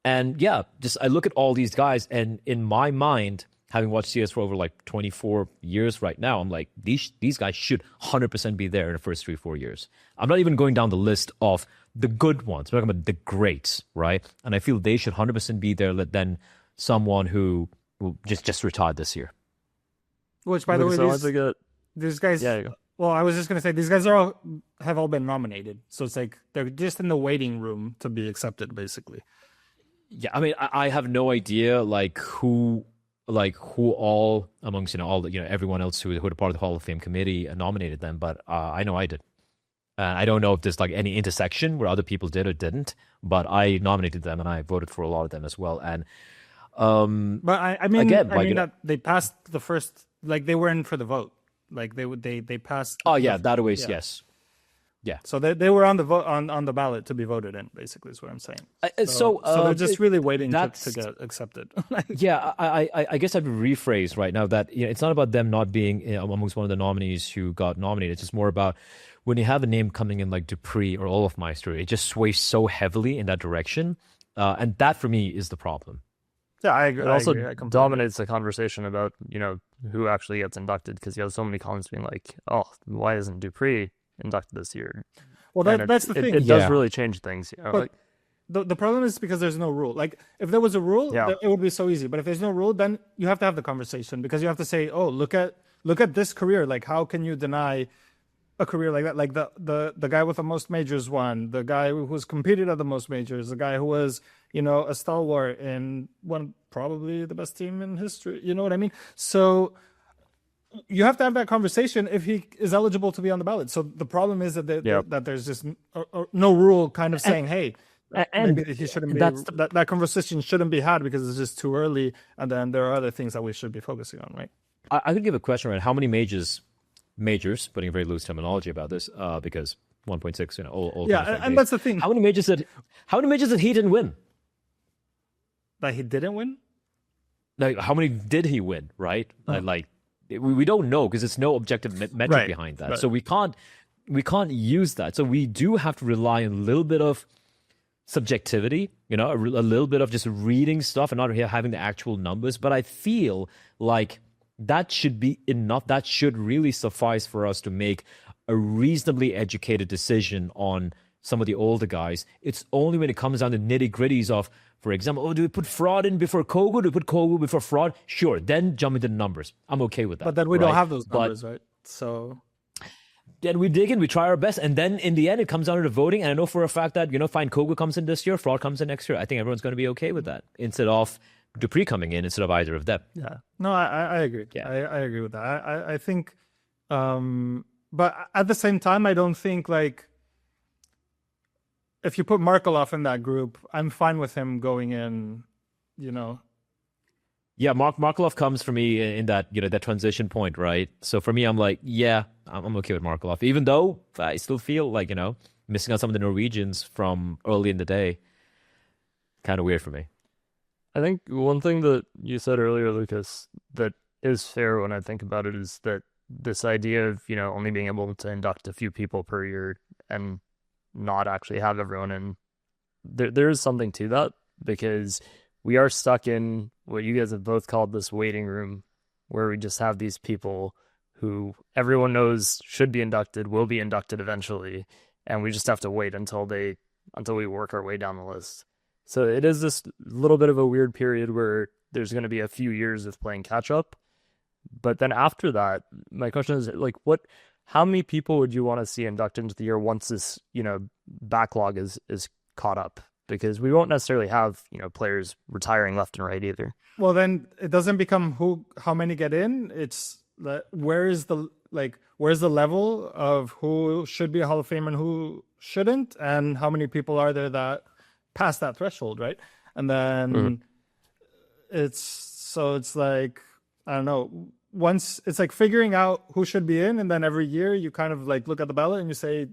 [SPEAKER 2] And yeah, just I look at all these guys, and in my mind, having watched CS for over like 24 years right now, I'm like, these guys should 100% be there in the first 3-4 years. I'm not even going down the list of the good ones. I'm talking about the greats, right? And I feel they should 100% be there than someone who just retired this year.
[SPEAKER 3] Which, by the way, these guys. Yeah, well, I was just gonna say these guys have all been nominated, so it's like they're just in the waiting room to be accepted, basically.
[SPEAKER 2] Yeah, I mean, I have no idea like who like who all amongst all the, everyone else who are part of the Hall of Fame committee nominated them, but I know I did. I don't know if there's like any intersection where other people did or didn't, but I nominated them and I voted for a lot of them as well. And
[SPEAKER 3] but I mean,
[SPEAKER 2] again,
[SPEAKER 3] I mean that they passed the first, like they were in for the vote, like they passed.
[SPEAKER 2] Oh yeah, that always yes. Yeah.
[SPEAKER 3] So they were on the vote on the ballot to be voted in. Basically, is what I'm saying.
[SPEAKER 2] So
[SPEAKER 3] they're just really waiting to get accepted.
[SPEAKER 2] Yeah, I guess I'd rephrase right now that it's not about them not being amongst one of the nominees who got nominated. It's just more about when you have a name coming in like dupreeh or Olofmeister, it just sways so heavily in that direction, and that for me is the problem.
[SPEAKER 3] Yeah, I agree.
[SPEAKER 1] It also dominates the conversation about who actually gets inducted, because you have so many comments being like, "Oh, why isn't dupreeh inducted this year?"
[SPEAKER 3] Well, that's the thing.
[SPEAKER 1] It does really change things.
[SPEAKER 3] But the problem is because there's no rule. Like if there was a rule, it would be so easy. But if there's no rule, then you have to have the conversation, because you have to say, "Oh, look at this career. Like, how can you deny a career like that? Like the guy with the most majors won, the guy who's competed at the most majors, the guy who was a stalwart in one probably the best team in history. You know what I mean? So you have to have that conversation if he is eligible to be on the ballot. So the problem is that that there's just no rule kind of saying, hey, and maybe he shouldn't be. That conversation shouldn't be had because it's just too early, and then there are other things that we should be focusing on, right?
[SPEAKER 2] I could give a question around how many majors, putting a very loose terminology about this, because 1.6, all
[SPEAKER 3] and that's the thing.
[SPEAKER 2] How many majors did he didn't win?
[SPEAKER 3] That he didn't win?
[SPEAKER 2] Like, how many did he win? Right? Like, we don't know because there's no objective metric behind that. Right. So we can't use that. So we do have to rely on a little bit of subjectivity, a little bit of just reading stuff and not having the actual numbers. But I feel like that should be enough. That should really suffice for us to make a reasonably educated decision on some of the older guys. It's only when it comes down to nitty-gritties of, for example, do we put fraud in before cogu? Do we put cogu before fraud? Sure, then jump into the numbers. I'm okay with that.
[SPEAKER 3] But then we don't have those numbers, right? So
[SPEAKER 2] then we dig in, we try our best, and then in the end, it comes down to the voting. And I know for a fact that, fine, cogu comes in this year, fraud comes in next year. I think everyone's going to be okay with that instead of dupreeh coming in instead of either of them.
[SPEAKER 3] Yeah. No, I agree. Yeah. I agree with that. I think, but at the same time, I don't think like, if you put Markeloff in that group, I'm fine with him going in,
[SPEAKER 2] Yeah, Markeloff comes for me in that, that transition point, right? So for me, I'm like, yeah, I'm okay with Markeloff, even though I still feel like, missing out some of the Norwegians from early in the day. Kind of weird for me.
[SPEAKER 1] I think one thing that you said earlier, Lucas, that is fair when I think about it is that this idea of, only being able to induct a few people per year and not actually have everyone in, there is something to that, because we are stuck in what you guys have both called this waiting room, where we just have these people who everyone knows should be inducted, will be inducted eventually, and we just have to wait until we work our way down the list. So it is this little bit of a weird period where there's going to be a few years of playing catch up, but then after that, my question is like, how many people would you want to see inducted into the year once this, backlog is caught up? Because we won't necessarily have, players retiring left and right either.
[SPEAKER 3] Well, then it doesn't become how many get in. It's where's the level of who should be a Hall of Famer and who shouldn't, and how many people are there that pass that threshold, right? And then it's like, I don't know. Once it's like figuring out who should be in, and then every year you kind of like look at the ballot and you say,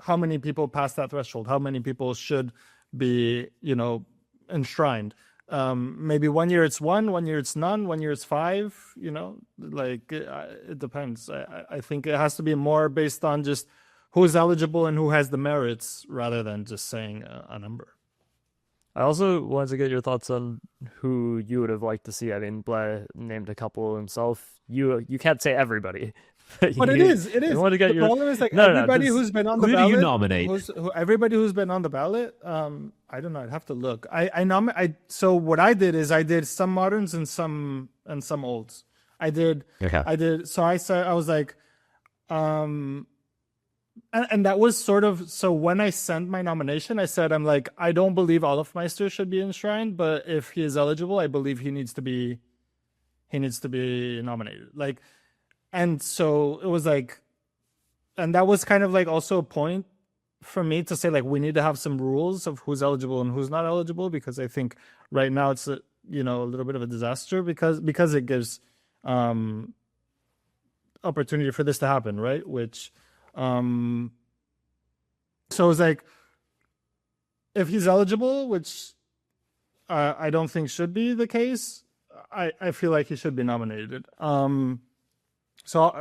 [SPEAKER 3] how many people pass that threshold? How many people should be, enshrined? Maybe 1 year it's 1 year it's none, 1 year it's 5, it depends. I think it has to be more based on just who's eligible and who has the merits rather than just saying a number.
[SPEAKER 1] I also wanted to get your thoughts on who you would have liked to see. I mean, Bleh named a couple himself. You can't say everybody.
[SPEAKER 3] But it is.
[SPEAKER 1] I want to get
[SPEAKER 3] the problem is everybody who's been on the ballot.
[SPEAKER 2] Who do you nominate?
[SPEAKER 3] Everybody who's been on the ballot. I don't know. I'd have to look. So what I did is I did some moderns and some olds. I did. So I was like, and that was sort of, so when I sent my nomination, I said, I'm like, I don't believe Olofmeister should be enshrined, but if he is eligible, I believe he needs to be he needs to be nominated. Like, and so it was like, and that was kind of like also a point for me to say, like, we need to have some rules of who's eligible and who's not eligible, because I think right now it's a little bit of a disaster because it gives opportunity for this to happen, right? Which so it's like, if he's eligible, which I don't think should be the case, I feel like he should be nominated. So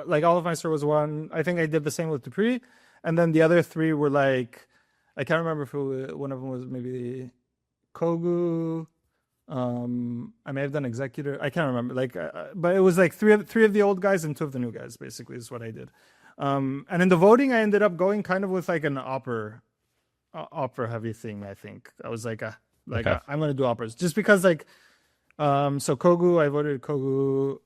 [SPEAKER 3] like Olofmeister was one. I think I did the same with dupreeh, and then the other three were like, I can't remember if one of them was maybe cogu. I may have done executor. I can't remember. Like, but it was like three of the old guys and two of the new guys. Basically, is what I did. And in the voting, I ended up going kind of with like an opera heavy thing. I think I was like,
[SPEAKER 2] Okay.
[SPEAKER 3] I'm gonna do operas just because like, so cogu, I voted cogu.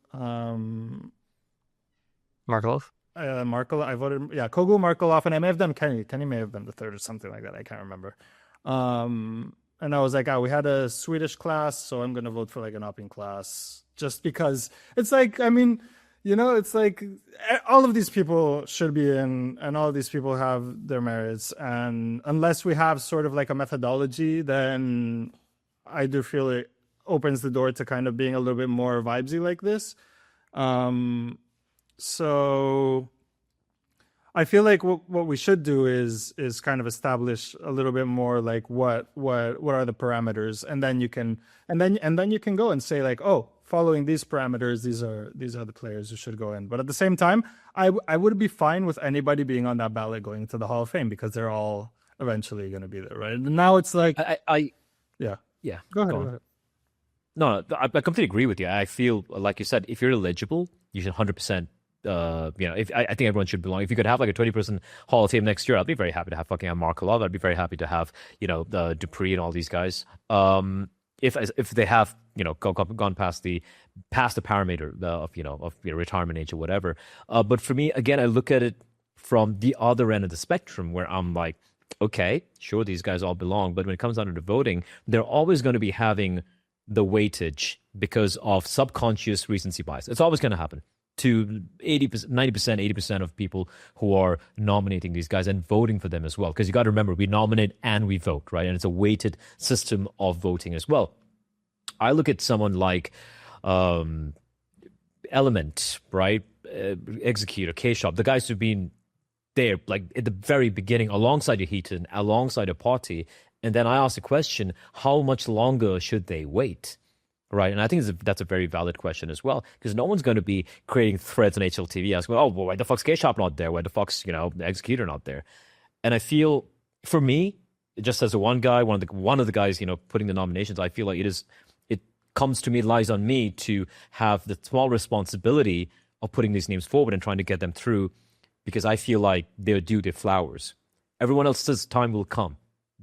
[SPEAKER 1] Markeloff.
[SPEAKER 3] Markel, I voted, cogu, markeloff, and I may have done Kenny. Kenny may have been the third or something like that. I can't remember. And I was like, we had a Swedish class, so I'm gonna vote for like an opping class, just because it's like, I mean, it's like all of these people should be in, and all of these people have their merits, and unless we have sort of like a methodology, then I do feel it opens the door to kind of being a little bit more vibesy like this. So I feel like what we should do is kind of establish a little bit more like what are the parameters, and then you can go and say like, oh, following these parameters, these are the players who should go in. But at the same time, I would be fine with anybody being on that ballot going to the Hall of Fame, because they're all eventually going to be there, right? And now it's like,
[SPEAKER 2] Yeah.
[SPEAKER 3] Go ahead.
[SPEAKER 2] No, I completely agree with you. I feel like you said, if you're eligible, you should 100%. If I think everyone should belong. If you could have like a 20-person Hall of Fame next year, I'd be very happy to have fucking markeloff. I'd be very happy to have the dupreeh and all these guys. If they have gone past the parameter of retirement age or whatever. But for me, again, I look at it from the other end of the spectrum, where I'm like, okay, sure, these guys all belong, but when it comes down to the voting, they're always going to be having the weightage because of subconscious recency bias. It's always going to happen to 80%, 90%, 80% of people who are nominating these guys and voting for them as well. Because you got to remember, we nominate and we vote, right? And it's a weighted system of voting as well. I look at someone like Element, right? Executor, K-Shop, the guys who've been there like at the very beginning alongside your Heaton, alongside a party. And then I ask the question, how much longer should they wait? Right, and I think that's a very valid question as well, because no one's going to be creating threads on HLTV asking, oh, well, why the fuck's K-Shop not there? Why the fuck's, the Executor not there? And I feel, for me, just as one of the guys, putting the nominations, I feel like it comes to me, lies on me to have the small responsibility of putting these names forward and trying to get them through, because I feel like they're due their flowers. Everyone else says time will come.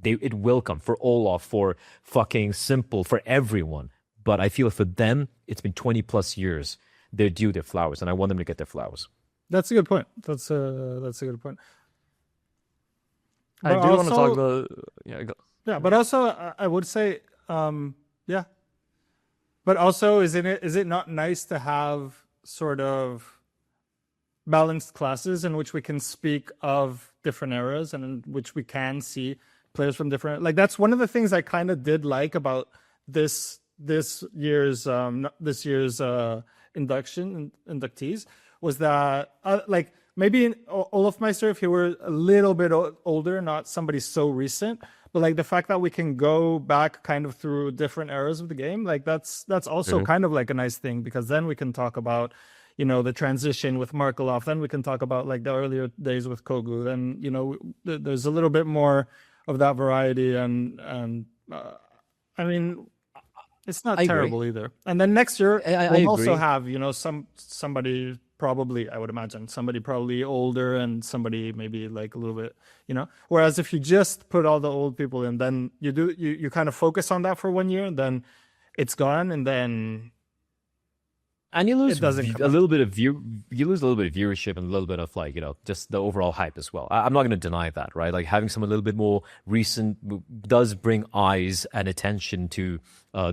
[SPEAKER 2] It will come for olof, for fucking simple, for everyone. But I feel for them, it's been 20 plus years. They're due their flowers, and I want them to get their flowers.
[SPEAKER 3] That's a good point. That's a good point.
[SPEAKER 1] I do want to talk about
[SPEAKER 3] yeah, but also I would say yeah. But also, is it not nice to have sort of balanced classes in which we can speak of different eras and in which we can see players from different, like, that's one of the things I kind of did like about this year's inductees, was that like maybe in Olofmeister, if he were a little bit older, not somebody so recent, but like the fact that we can go back kind of through different eras of the game, like that's also kind of like a nice thing, because then we can talk about the transition with markeloff, then we can talk about like the earlier days with cogu, then there's a little bit more of that variety, and I mean, it's not terrible either. And then next year we'll also have somebody, probably, I would imagine somebody probably older and somebody maybe like a little bit, whereas if you just put all the old people in, then you kind of focus on that for 1 year, and then it's gone, and then
[SPEAKER 2] And you lose
[SPEAKER 3] it doesn't come
[SPEAKER 2] a
[SPEAKER 3] up.
[SPEAKER 2] little bit of you lose a little bit of viewership and a little bit of like, just the overall hype as well. I'm not going to deny that, right? Like having someone a little bit more recent does bring eyes and attention to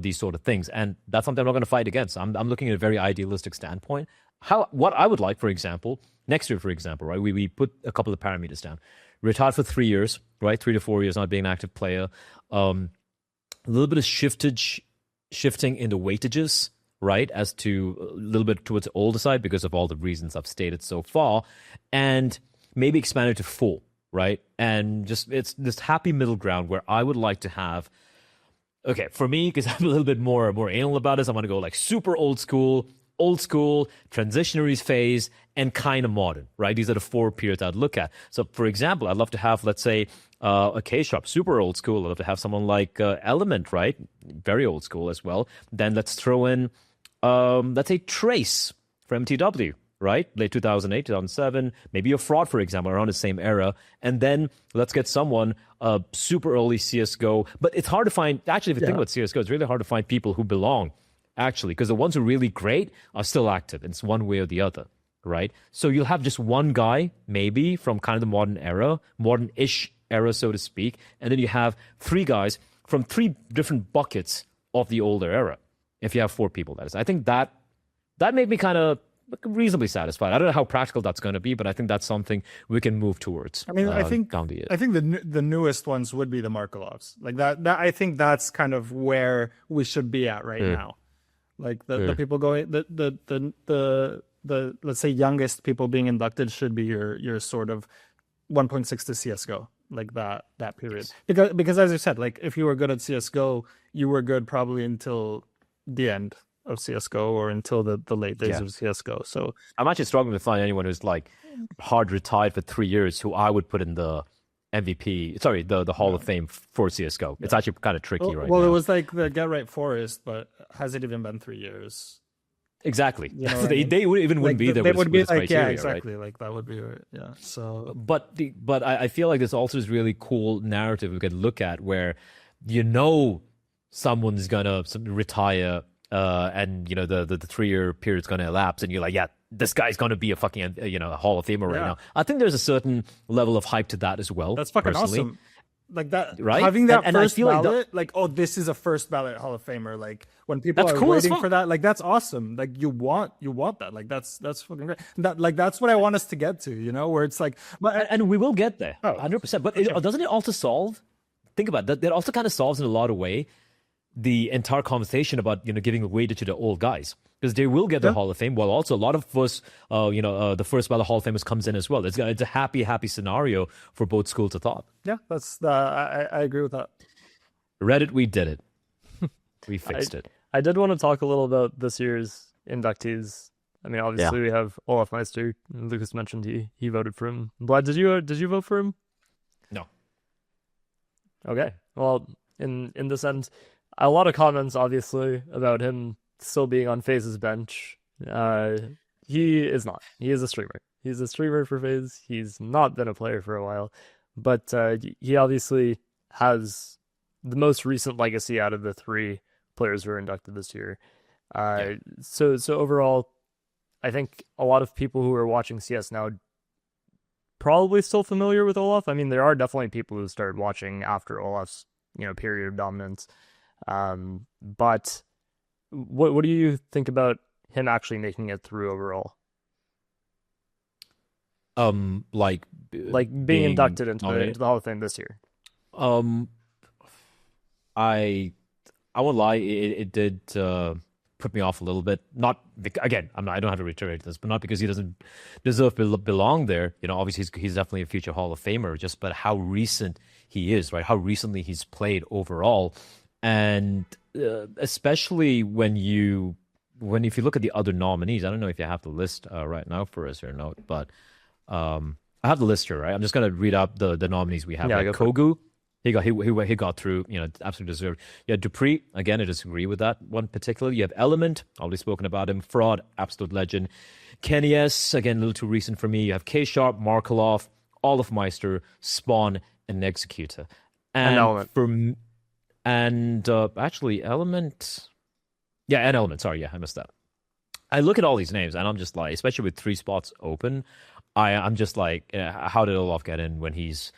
[SPEAKER 2] these sort of things. And that's something I'm not going to fight against. I'm looking at a very idealistic standpoint. What I would like, for example, next year, for example, right? We put a couple of parameters down. Retired for 3 years, right? 3 to 4 years, not being an active player. A little bit of shifting in the weightages, right, as to a little bit towards the older side because of all the reasons I've stated so far, and maybe expand it to 4, right? And just it's this happy middle ground where I would like to have, okay, for me, because I'm a little bit more anal about this, I want to go like super old school, transitionaries phase, and kind of modern, right? These are the 4 periods I'd look at. So, for example, I'd love to have, let's say, a K-Sharp, super old school. I'd love to have someone like Element, right? Very old school as well. Then let's throw in, let's say, Trace for MTW, right? Late 2008, 2007, maybe a Fraud, for example, around the same era. And then let's get someone super early CSGO. But it's hard to find, actually, if you think about CSGO, it's really hard to find people who belong, actually, because the ones who are really great are still active. It's one way or the other, right? So you'll have just one guy, maybe, from kind of the modern era, modern-ish era, so to speak, and then you have 3 guys from 3 different buckets of the older era, if you have 4 people, that is. I think that made me kind of reasonably satisfied. I don't know how practical that's going to be, but I think that's something we can move towards.
[SPEAKER 3] I mean, I think
[SPEAKER 2] down the
[SPEAKER 3] the newest ones would be the markeloffs. Like that I think that's kind of where we should be at right now. Like the people going the let's say youngest people being inducted should be your sort of 1.6 to CSGO, like that period. Because as I said, like if you were good at CSGO, you were good probably until the end of CSGO or until the late days of CSGO. So
[SPEAKER 2] I'm actually struggling to find anyone who's like hard retired for 3 years who I would put in the MVP, sorry, the Hall of Fame for CSGO. It's actually kind of tricky right now.
[SPEAKER 3] Well, it was like the Get Right Forest, but has it even been 3 years?
[SPEAKER 2] Exactly.
[SPEAKER 3] You know
[SPEAKER 2] they wouldn't
[SPEAKER 3] like,
[SPEAKER 2] be there.
[SPEAKER 3] They
[SPEAKER 2] with
[SPEAKER 3] would be
[SPEAKER 2] this
[SPEAKER 3] like,
[SPEAKER 2] criteria,
[SPEAKER 3] yeah, exactly.
[SPEAKER 2] Right?
[SPEAKER 3] Like that would be, yeah. So,
[SPEAKER 2] but I feel like this also is really cool narrative we can look at where, someone's gonna retire, and the 3-year period's gonna elapse, and you're like, yeah, this guy's gonna be a fucking a Hall of Famer right now. I think there's a certain level of hype to that as well.
[SPEAKER 3] That's fucking
[SPEAKER 2] personally.
[SPEAKER 3] awesome. Like that,
[SPEAKER 2] right?
[SPEAKER 3] Having that
[SPEAKER 2] and
[SPEAKER 3] first
[SPEAKER 2] I feel
[SPEAKER 3] ballot, like oh, this is a first ballot Hall of Famer. Like when people
[SPEAKER 2] That's
[SPEAKER 3] are
[SPEAKER 2] cool as
[SPEAKER 3] waiting
[SPEAKER 2] fuck.
[SPEAKER 3] for that, like that's awesome. Like you want that. Like that's fucking great. That's what I want us to get to. Where it's like, but
[SPEAKER 2] and we will get there,
[SPEAKER 3] Oh,
[SPEAKER 2] 100%. But doesn't it also solve? Think about that. That also kind of solves in a lot of way the entire conversation about giving weightage to the old guys, because they will get the Hall of Fame. While also a lot of us, the first ballot Hall of Famers comes in as well. It's a happy scenario for both schools of thought.
[SPEAKER 3] yeah, that's I agree with that.
[SPEAKER 2] Reddit, we did it. We fixed it.
[SPEAKER 1] I did want to talk a little about this year's inductees. I mean, obviously we have Olaf Meister. Lucas mentioned he voted for him. Bleh, did you vote for him?
[SPEAKER 2] No.
[SPEAKER 1] Okay. Well, in this end, a lot of comments obviously about him still being on FaZe's bench. He is not. He is a streamer. He's a streamer for FaZe. He's not been a player for a while, but he obviously has the most recent legacy out of the 3 players who were inducted this year. So overall, I think a lot of people who are watching CS now probably still familiar with Olaf. I mean, there are definitely people who started watching after Olaf's period of dominance. But what do you think about him actually making it through overall?
[SPEAKER 2] Like
[SPEAKER 1] being inducted into the Hall of Fame this year.
[SPEAKER 2] I won't lie, it did put me off a little bit. Not again, I don't have to reiterate this, but not because he doesn't deserve to belong there. Obviously he's definitely a future Hall of Famer. Just but how recent he is, right? How recently he's played overall, and especially if you look at the other nominees. I don't know if you have the list right now for us or not, but I have the list here, right? I'm just gonna read out the nominees we have.
[SPEAKER 1] Yeah,
[SPEAKER 2] like Cogu. He got through, absolutely deserved. You had dupreeh, again, I disagree with that one particularly. You have Element, already spoken about him. Fraud, absolute legend. Kenny S, again, a little too recent for me. You have K-Sharp, markeloff, Olof Meister, Spawn, and Executor. And Element. Actually, Element... Yeah, and Element, sorry, I missed that. I look at all these names and I'm just like, especially with 3 spots open, I'm just like, how did Olof get in when he's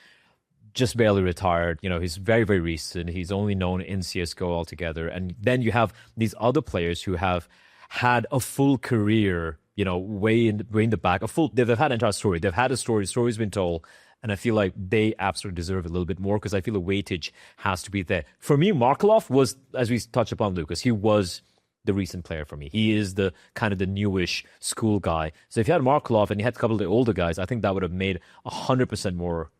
[SPEAKER 2] just barely retired? You know, he's very, very recent. He's only known in CSGO altogether. And then you have these other players who have had a full career, you know, way in the back, they've had an entire story. They've had a story's been told. And I feel like they absolutely deserve a little bit more because I feel the weightage has to be there. For me, markeloff was, as we touched upon, Lucas, he was the recent player for me. He is the kind of the newish school guy. So if you had markeloff and you had a couple of the older guys, I think that would have made 100% more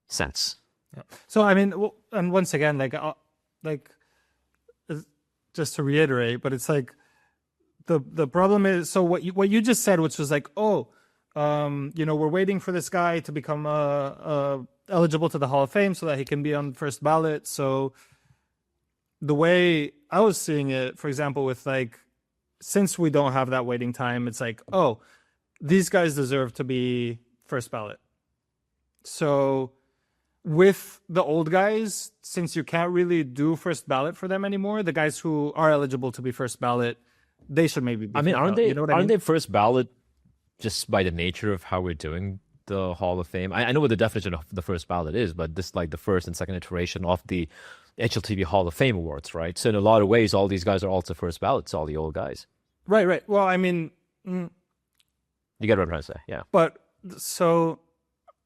[SPEAKER 2] sense.
[SPEAKER 3] Yeah. So I mean, and once again, like just to reiterate, but it's like the problem is, so what you just said, which was like, oh, you know, we're waiting for this guy to become eligible to the Hall of Fame so that he can be on first ballot. So the way I was seeing it, for example, with like, since we don't have that waiting time, it's like, oh, these guys deserve to be first ballot. So with the old guys, since you can't really do first ballot for them anymore, the guys who are eligible to be first ballot, they should maybe be.
[SPEAKER 2] I mean, aren't they?
[SPEAKER 3] You know what
[SPEAKER 2] aren't
[SPEAKER 3] I mean?
[SPEAKER 2] they first ballot just by the nature of how we're doing the Hall of Fame? I know what the definition of the first ballot is, but this is like the first and second iteration of the HLTV Hall of Fame awards, right? So in a lot of ways, all these guys are also first ballots, all the old guys.
[SPEAKER 3] Right. Well, I mean,
[SPEAKER 2] You get what I'm trying to say, yeah.
[SPEAKER 3] but so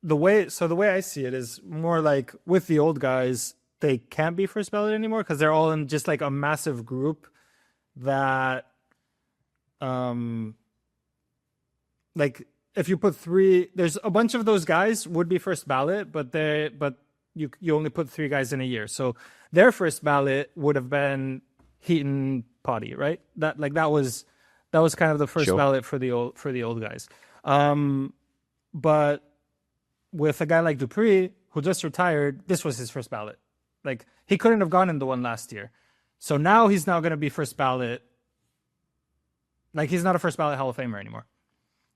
[SPEAKER 3] the way I see it is more like with the old guys, they can't be first ballot anymore because they're all in just like a massive group that, like if you put 3, there's a bunch of those guys would be first ballot, but you only put 3 guys in a year, so their first ballot would have been Heaton Potty, right? That was kind of the first ballot for the old guys. But with a guy like dupreeh, who just retired, this was his first ballot. Like he couldn't have gone in the one last year, so now he's now going to be first ballot. Like he's not a first ballot Hall of Famer anymore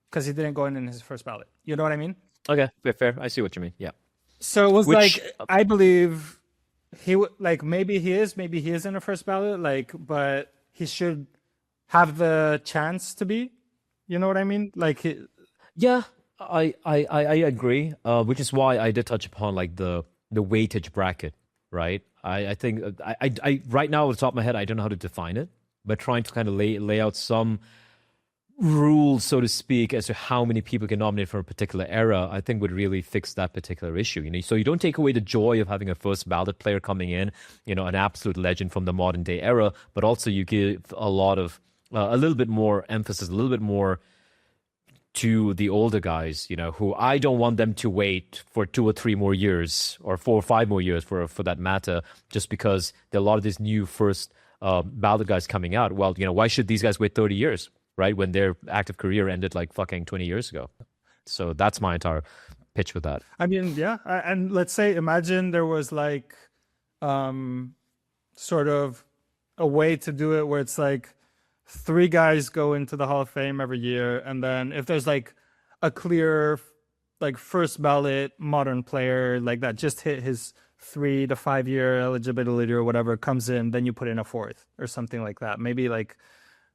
[SPEAKER 3] because he didn't go in his first ballot. You know what I mean?
[SPEAKER 2] Okay, fair. I see what you mean. Yeah.
[SPEAKER 3] So it was I believe he like maybe he isn't a first ballot, like, but he should have the chance to be. You know what I mean? Like,
[SPEAKER 2] Yeah, I agree. Which is why I did touch upon like the weightage bracket, right? I think I right now off the top of my head I don't know how to define it, but trying to kind of lay out some rules, so to speak, as to how many people can nominate for a particular era, I think would really fix that particular issue. You know, so you don't take away the joy of having a first ballot player coming in, you know, an absolute legend from the modern day era, but also you give a lot of a little bit more emphasis, a little bit more to the older guys, you know, who I don't want them to wait for 2 or 3 more years or 4 or 5 more years for that matter, just because there are a lot of these new first ballot guys coming out. Well, you know, why should these guys wait 30 years? Right, when their active career ended like fucking 20 years ago. So that's my entire pitch with that.
[SPEAKER 3] I mean, yeah, and let's say, imagine there was like, sort of a way to do it where it's like 3 guys go into the Hall of Fame every year, and then if there's like a clear, like first ballot modern player like that just hit his 3 to 5 year eligibility or whatever, comes in, then you put in a 4th or something like that.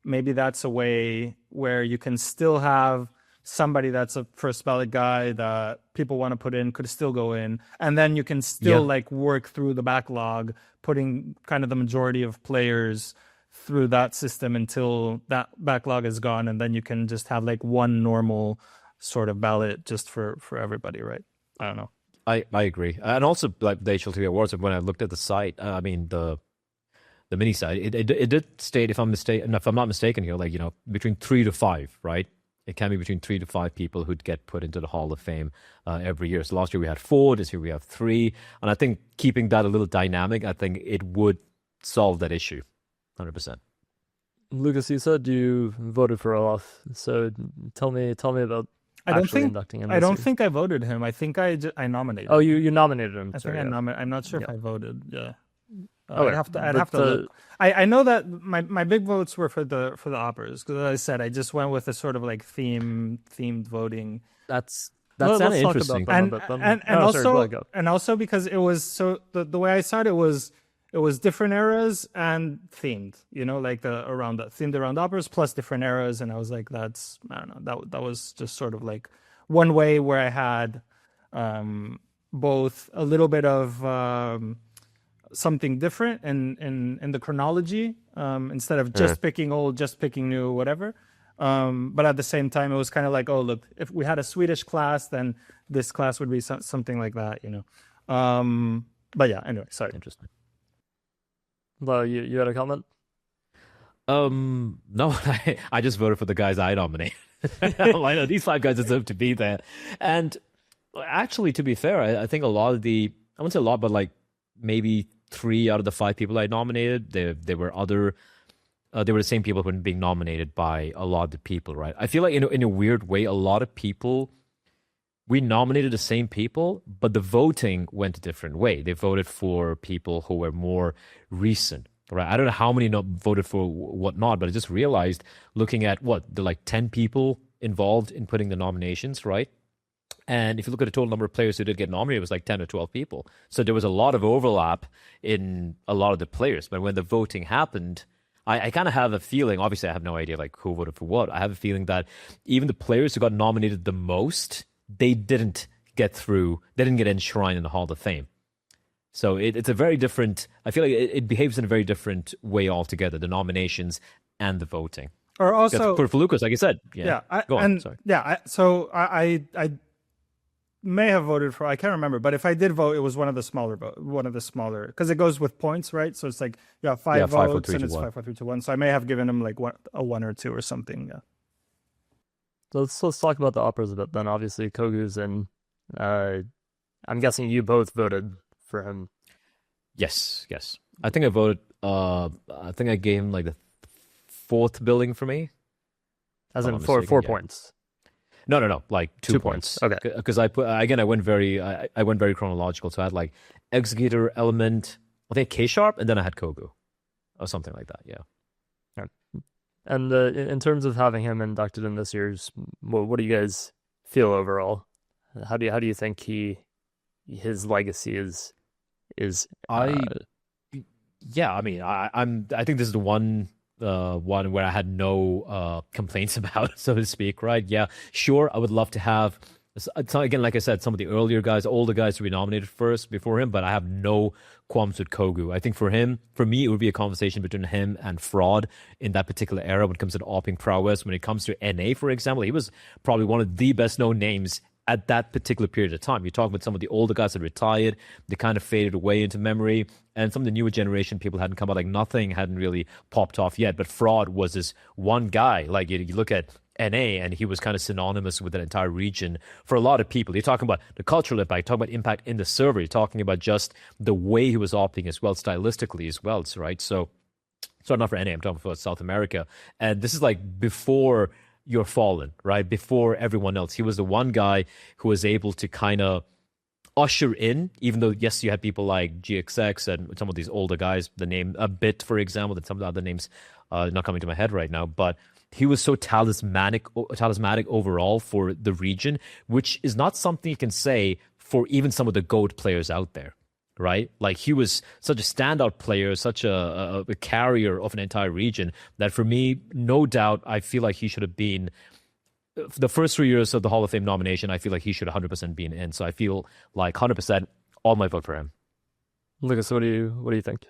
[SPEAKER 3] Maybe that's a way where you can still have somebody that's a first ballot guy that people want to put in could still go in, and then you can still like work through the backlog, putting kind of the majority of players through that system until that backlog is gone, and then you can just have like one normal sort of ballot just for everybody, right? I don't know.
[SPEAKER 2] I agree. And also like the HLTV Awards, when I looked at the site, I mean the mini site, it did state, if I'm not mistaken here, like, you know, between 3 to 5, right? It can be between 3 to 5 people who'd get put into the Hall of Fame every year. So last year we had 4, this year we have 3. And I think keeping that a little dynamic, I think it would solve that issue, 100%.
[SPEAKER 1] Lucas, you said you voted for Olaf, so tell me about inducting him.
[SPEAKER 3] I don't think I voted him. I think I nominated.
[SPEAKER 1] Oh, you nominated him.
[SPEAKER 3] I think I nominated. I'm not sure if I voted. Yeah.
[SPEAKER 1] Okay.
[SPEAKER 3] I'd have to look. I know that my big votes were for the operas, because as I said, I just went with a sort of like themed voting.
[SPEAKER 2] That's kind of interesting.
[SPEAKER 3] And also because it was so the way I saw it was it was different eras and themed, you know, like themed around operas plus different eras. And I was like, that's, I don't know, that was just sort of like one way where I had both a little bit of something different in the chronology, instead of just picking old, just picking new, whatever. But at the same time, it was kind of like, oh, look, if we had a Swedish class, then this class would be something like that, you know. But yeah, anyway, sorry.
[SPEAKER 2] Interesting.
[SPEAKER 1] Well, you had a comment?
[SPEAKER 2] No, I just voted for the guys I nominated. I know these 5 guys deserve to be there. And actually, to be fair, I think a lot of I wouldn't say a lot, but like maybe 3 out of the 5 people I nominated, they were the same people who were being nominated by a lot of the people, right? I feel like in a weird way, a lot of people, we nominated the same people, but the voting went a different way. They voted for people who were more recent, right? I don't know how many voted for whatnot, but I just realized looking at the like 10 people involved in putting the nominations, right? And if you look at the total number of players who did get nominated, it was like 10 or 12 people. So there was a lot of overlap in a lot of the players. But when the voting happened, I kind of have a feeling, obviously I have no idea like who voted for what. I have a feeling that even the players who got nominated the most, they didn't get through, they didn't get enshrined in the Hall of Fame. So it's a very different, I feel like it behaves in a very different way altogether, the nominations and the voting.
[SPEAKER 3] Or also
[SPEAKER 2] for Lucas, like I said. Go on, sorry.
[SPEAKER 3] Yeah, so I may have voted for, I can't remember, but if I did vote, it was one of the smaller, because it goes with points, right? So it's like you have 5 votes, and it's 5, 4, 3, 2, 1. So I may have given him like a 1 or 2 or something. Yeah.
[SPEAKER 1] So let's talk about the operas a bit then. Obviously, Kogu's and I'm guessing you both voted for him.
[SPEAKER 2] Yes. I think I voted. I think I gave him like the 4th billing for me.
[SPEAKER 1] As in 4 points.
[SPEAKER 2] No, like 2 points.
[SPEAKER 1] Okay.
[SPEAKER 2] Because I went very chronological. So I had like Executor, Element, I think K Sharp, and then I had Kogu, or something like that. Yeah.
[SPEAKER 1] And in terms of having him inducted in this year's, what do you guys feel overall? How do you think his legacy is?
[SPEAKER 2] I mean, I think this is the one where I had no complaints about, so to speak, right? Yeah, sure, I would love to have, again, like I said, some of the older guys to be nominated first before him, but I have no qualms with Kogu. I think for me, it would be a conversation between him and Fraud in that particular era when it comes to opping prowess. When it comes to NA, for example, he was probably one of the best known names at that particular period of time. You talk about some of the older guys that retired, they kind of faded away into memory, and some of the newer generation people hadn't come out, like nothing hadn't really popped off yet, but Fraud was this one guy. Like you look at NA, and he was kind of synonymous with that entire region for a lot of people. You're talking about the cultural impact, you're talking about impact in the server, you're talking about just the way he was opting as well, stylistically as well, right? So not for NA, I'm talking about South America. And this is like before You're Fallen, right? Before everyone else. He was the one guy who was able to kind of usher in, even though, yes, you had people like GXX and some of these older guys, the name Bit, for example, and some of the other names not coming to my head right now, but he was so talismanic overall for the region, which is not something you can say for even some of the GOAT players out there, right? Like he was such a standout player, such a carrier of an entire region that for me, no doubt, I feel like he should have been the first 3 years of the Hall of Fame nomination. I feel like he should 100% been in. So I feel like 100% all my vote for him.
[SPEAKER 1] Lucas, what do you think?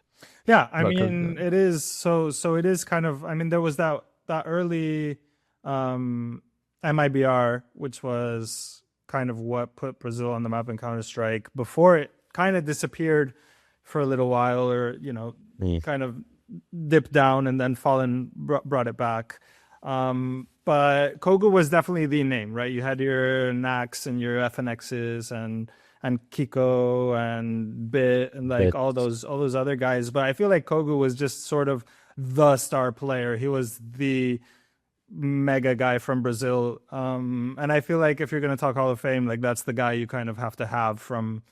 [SPEAKER 3] Yeah, I mean, it is so it is kind of, I mean, there was that early MIBR, which was kind of what put Brazil on the map in Counter-Strike before it kind of disappeared for a little while, or, you know, kind of dipped down and then Fallen brought it back. But Kogu was definitely the name, right? You had your Nax and your FNXs and Kiko and Bit and like all those other guys. But I feel like Kogu was just sort of the star player. He was the mega guy from Brazil. And I feel like if you're going to talk Hall of Fame, like that's the guy you kind of have to have from,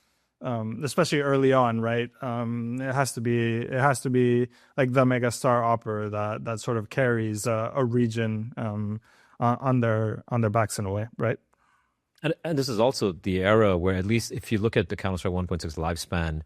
[SPEAKER 3] especially early on, right? It has to be like the mega star opera that sort of carries a region on their backs in a way, right?
[SPEAKER 2] And this is also the era where, at least if you look at the Counter-Strike 1.6 lifespan,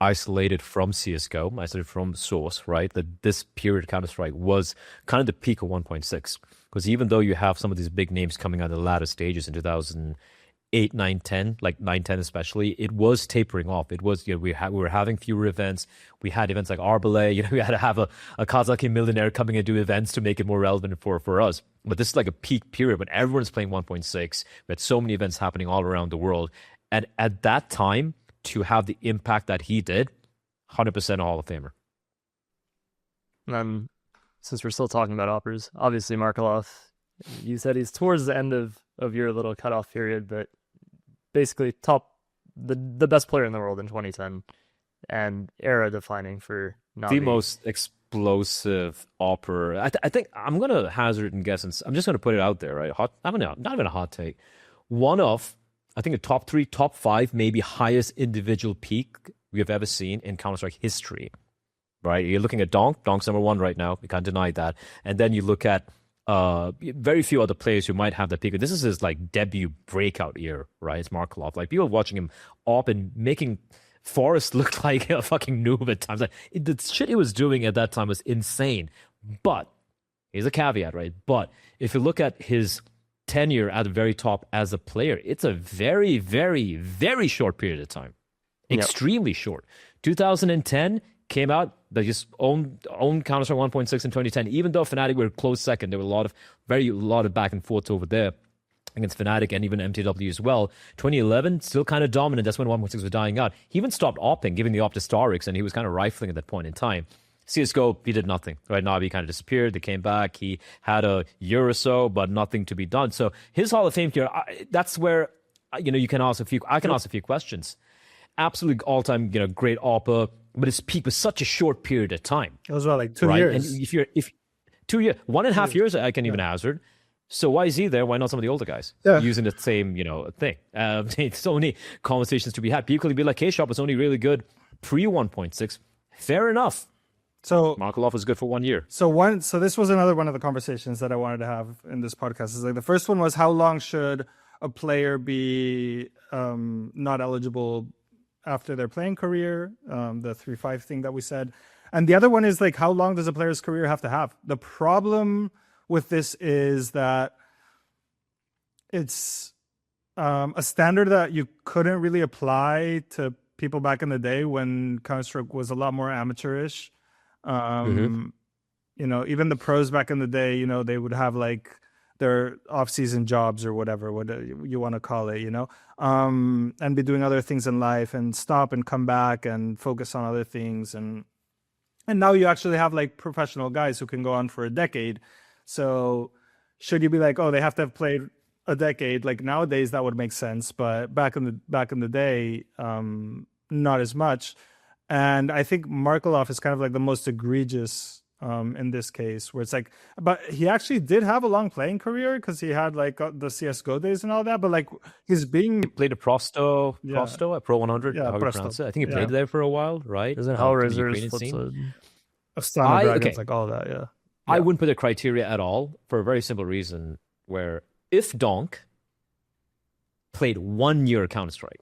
[SPEAKER 2] isolated from CSGO, isolated from Source, right? That this period Counter-Strike was kind of the peak of 1.6. Because even though you have some of these big names coming out of the latter stages in 2008, 9, 10, like 9, 10 especially, it was tapering off. It was, we were having fewer events. We had events like Bleh, we had to have a Kazakh millionaire coming and do events to make it more relevant for us. But this is like a peak period when everyone's playing 1.6. We had so many events happening all around the world. And at that time, to have the impact that he did, 100% a Hall of Famer.
[SPEAKER 1] And then, since we're still talking about operas, obviously Markeloff, you said he's towards the end of your little cutoff period, but basically the best player in the world in 2010 and era defining for Navi.
[SPEAKER 2] The most explosive opera. I think I'm going to hazard and guess, and I'm just going to put it out there, right? Not even a hot take. One of, I think, a top 3, top 5, maybe highest individual peak we have ever seen in Counter-Strike history, right? You're looking at Donk. Donk's number 1 right now. We can't deny that. And then you look at very few other players who might have that peak. This is his like debut breakout year, right? It's Markeloff. Like people watching him up and making Forrest look like a fucking noob at times. Like the shit he was doing at that time was insane. But here's a caveat, right? But if you look at his tenure at the very top as a player, it's a very, very, very short period of time. Extremely short. 2010 came out, they just owned Counter-Strike 1.6 in 2010. Even though Fnatic were close second, there were a lot of back and forth over there against Fnatic and even MTW as well. 2011, still kind of dominant. That's when 1.6 was dying out. He even stopped opping, giving the op to Starix, and he was kind of rifling at that point in time. CSGO, he did nothing. Right now, he kind of disappeared. They came back. He had a year or so, but nothing to be done. So his Hall of Fame here, that's where you can ask a few. I can ask a few questions. Absolutely all-time, great opera, but his peak was such a short period of time.
[SPEAKER 3] It was like 2
[SPEAKER 2] right?
[SPEAKER 3] years.
[SPEAKER 2] And if 2 years, 1.5 years, I can even hazard. So why is he there? Why not some of the older guys using the same, thing? So many conversations to be had. People could be like, K-Shop was only really good pre 1.6. Fair enough.
[SPEAKER 3] So
[SPEAKER 2] Markeloff was good for 1 year.
[SPEAKER 3] So this was another one of the conversations that I wanted to have in this podcast. Is like the first one was how long should a player be not eligible after their playing career, the 3-5 thing that we said. And the other one is like, how long does a player's career have to have? The problem with this is that it's a standard that you couldn't really apply to people back in the day when Counter-Strike was a lot more amateurish. Even the pros back in the day, they would have like their off-season jobs or whatever you want to call it, and be doing other things in life and stop and come back and focus on other things. And now you actually have like professional guys who can go on for a decade. So should you be like, oh, they have to have played a decade? Like nowadays that would make sense, but back in the day, not as much. And I think Markeloff is kind of like the most egregious in this case, where it's like, but he actually did have a long playing career because he had like the CSGO days and all that. But like he played
[SPEAKER 2] a Prosto at Pro 100.
[SPEAKER 3] Yeah,
[SPEAKER 2] how you pronounce it? I think he played there for a while, right?
[SPEAKER 1] Isn't Hellraiser's Dragons, like all that? Yeah.
[SPEAKER 2] I wouldn't put a criteria at all for a very simple reason. Where if Donk played 1 year Counter-Strike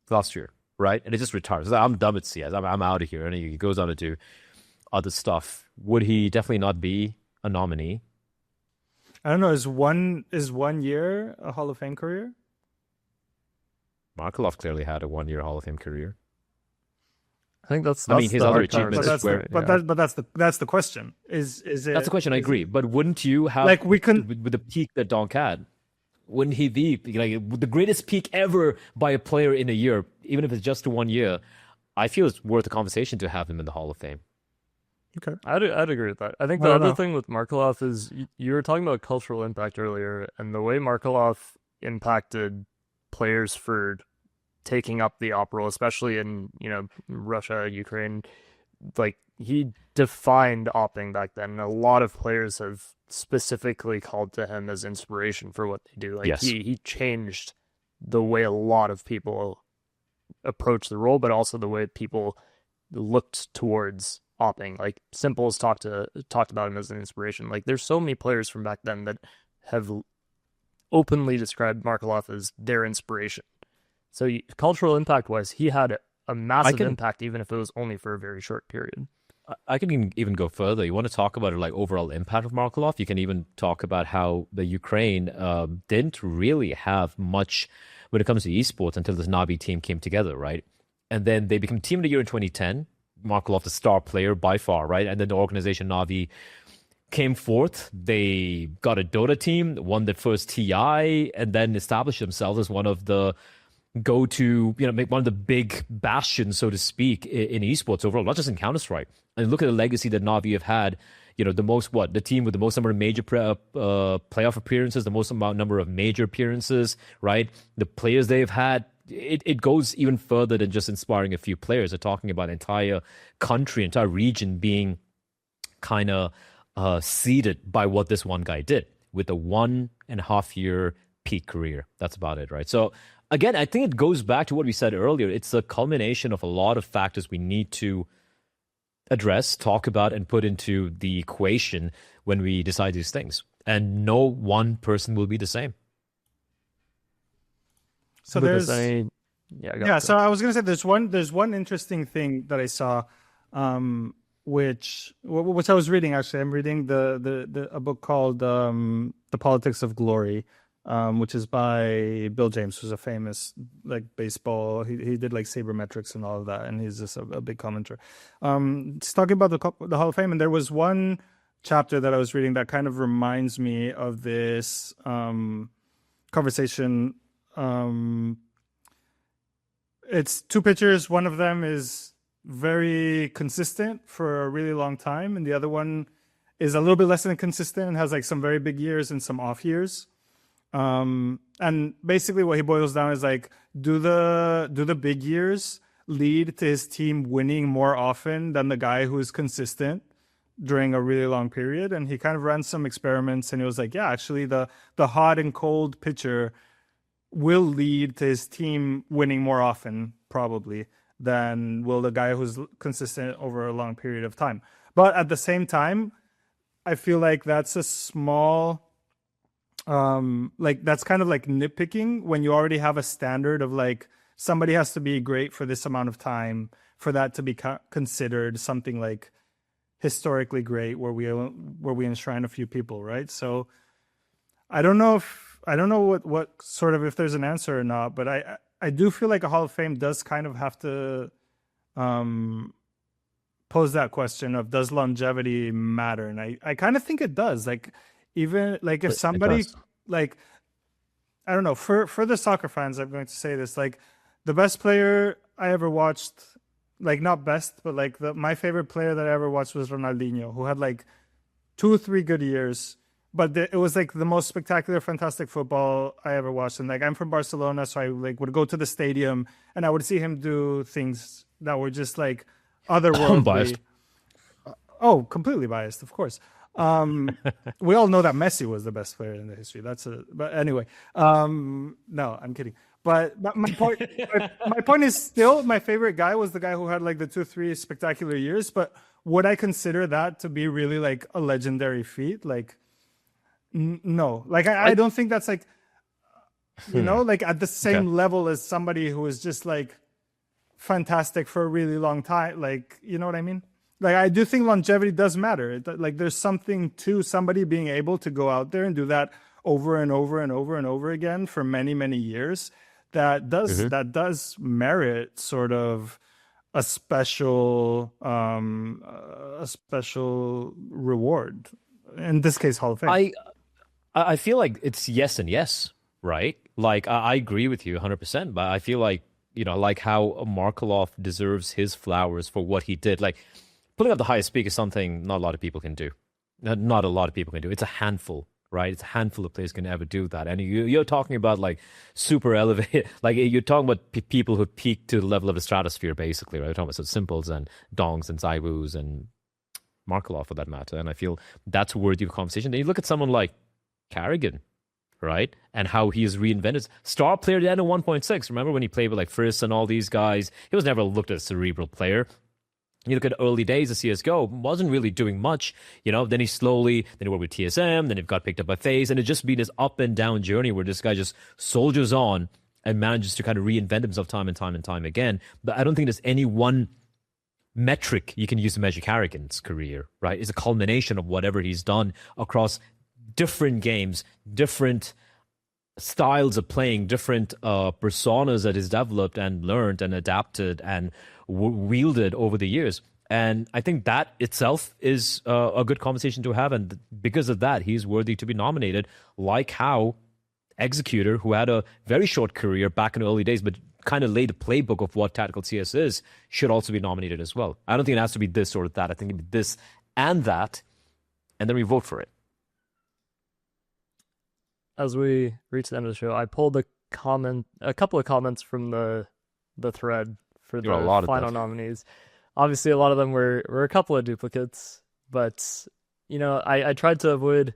[SPEAKER 2] last year, right, and it just retires, I'm done with CS. I'm out of here, and he goes on to do other stuff. Would he definitely not be a nominee?
[SPEAKER 3] I don't know. Is 1 year a Hall of Fame career?
[SPEAKER 2] Markeloff clearly had a 1 year Hall of Fame career.
[SPEAKER 1] I think that's
[SPEAKER 2] his other achievements.
[SPEAKER 3] But that's the question. Is it?
[SPEAKER 2] That's the question. I agree. But wouldn't you have
[SPEAKER 3] like we can
[SPEAKER 2] with the peak that Donk had? Wouldn't he be like the greatest peak ever by a player in a year, even if it's just 1 year? I feel it's worth a conversation to have him in the Hall of Fame.
[SPEAKER 3] Okay,
[SPEAKER 1] I'd agree with that. I think the other thing with Markeloff is you were talking about cultural impact earlier, and the way Markeloff impacted players for taking up the op role, especially in Russia, Ukraine, like he defined opping back then. And a lot of players have specifically called to him as inspiration for what they do. Like he changed the way a lot of people approach the role, but also the way people looked towards opping. Like Simple's talked about him as an inspiration. Like there's so many players from back then that have openly described Markeloff as their inspiration. So cultural impact wise, he had a massive
[SPEAKER 2] can-
[SPEAKER 1] impact, even if it was only for a very short period.
[SPEAKER 2] I can even go further. You want to talk about like overall impact of markeloff? You can even talk about how the Ukraine didn't really have much when it comes to esports until this Navi team came together, right? And then they became Team of the Year in 2010. Markeloff, the star player by far, right? And then the organization Navi came forth. They got a Dota team, won the first TI, and then established themselves as one of the go-to, make one of the big bastions, so to speak, in esports overall, not just in Counter-Strike. And look at the legacy that Navi have had. The team with the most number of major playoff appearances, the most number of major appearances, right? The players they've had. It goes even further than just inspiring a few players. They're talking about entire country, entire region being kind of seeded by what this one guy did with a 1.5 year peak career. That's about it, right? So again, I think it goes back to what we said earlier. It's a culmination of a lot of factors we need to address, talk about, and put into the equation when we decide these things. And no one person will be the same.
[SPEAKER 3] So
[SPEAKER 1] Lucas,
[SPEAKER 3] there's
[SPEAKER 1] go.
[SPEAKER 3] So I was gonna say there's one interesting thing that I saw, which I was reading actually. I'm reading a book called The Politics of Glory, which is by Bill James, who's a famous like baseball. He did like sabermetrics and all of that, and he's just a big commentator. He's talking about the Hall of Fame, and there was one chapter that I was reading that kind of reminds me of this conversation. It's two pitchers. One of them is very consistent for a really long time, and the other one is a little bit less than consistent and has like some very big years and some off years. And basically what he boils down is like, do the big years lead to his team winning more often than the guy who is consistent during a really long period? And he kind of ran some experiments, and he was like, yeah, actually the hot and cold pitcher will lead to his team winning more often, probably, than will the guy who's consistent over a long period of time. But at the same time, I feel like that's a small, that's kind of like nitpicking when you already have a standard of like somebody has to be great for this amount of time for that to be considered something like historically great, where we enshrine a few people, right? So I don't know what sort of, if there's an answer or not, but I do feel like a Hall of Fame does kind of have to pose that question of, does longevity matter? And I kind of think it does. Like, even like if somebody like, I don't know, for the soccer fans, I'm going to say this, like the best player I ever watched, like not best, but like my favorite player that I ever watched was Ronaldinho, who had like 2 or 3 good years. But it was like the most spectacular, fantastic football I ever watched. And like, I'm from Barcelona, so I like would go to the stadium and I would see him do things that were just like otherworldly.
[SPEAKER 2] Biased.
[SPEAKER 3] Oh, completely biased, of course. We all know that Messi was the best player in the history. But anyway, no, I'm kidding. But my point is still, my favorite guy was the guy who had like the 2 or 3 spectacular years. But would I consider that to be really like a legendary feat? Like, no, like I don't think that's like, like at the same level as somebody who is just like fantastic for a really long time. Like, you know what I mean? Like, I do think longevity does matter. Like, there's something to somebody being able to go out there and do that over and over and over and over again for many, many years. That does merit sort of a special reward. In this case, Hall of Fame.
[SPEAKER 2] I feel like it's yes and yes, right? Like, I agree with you 100%, but I feel like, like how Markeloff deserves his flowers for what he did. Like, pulling up the highest peak is something not a lot of people can do. Not a lot of people can do. It's a handful, right? It's a handful of players can ever do that. And you're talking about like super elevated, like you're talking about people who peak to the level of the stratosphere, basically, right? You're talking about Simples and Donks and Zywus and Markeloff for that matter. And I feel that's worthy of conversation. Then you look at someone like Carrigan, right? And how he has reinvented. Star player at the end of 1.6. Remember when he played with like Friss and all these guys? He was never looked at as a cerebral player. You look at early days of CSGO, wasn't really doing much, then he worked with TSM, then it got picked up by FaZe, and it's just been this up and down journey where this guy just soldiers on and manages to kind of reinvent himself time and time and time again. But I don't think there's any one metric you can use to measure karrigan's career, right? It's a culmination of whatever he's done across different games, different styles of playing, different personas that he's developed and learned and adapted and wielded over the years. And I think that itself is a good conversation to have. And because of that, he's worthy to be nominated, like how Executor, who had a very short career back in the early days, but kind of laid the playbook of what tactical CS is, should also be nominated as well. I don't think it has to be this or that. I think it be this and that, and then we vote for it.
[SPEAKER 1] As we reach the end of the show, I pulled a couple of comments from the thread for the final nominees. Obviously, a lot of them were a couple of duplicates, but you know, I tried to avoid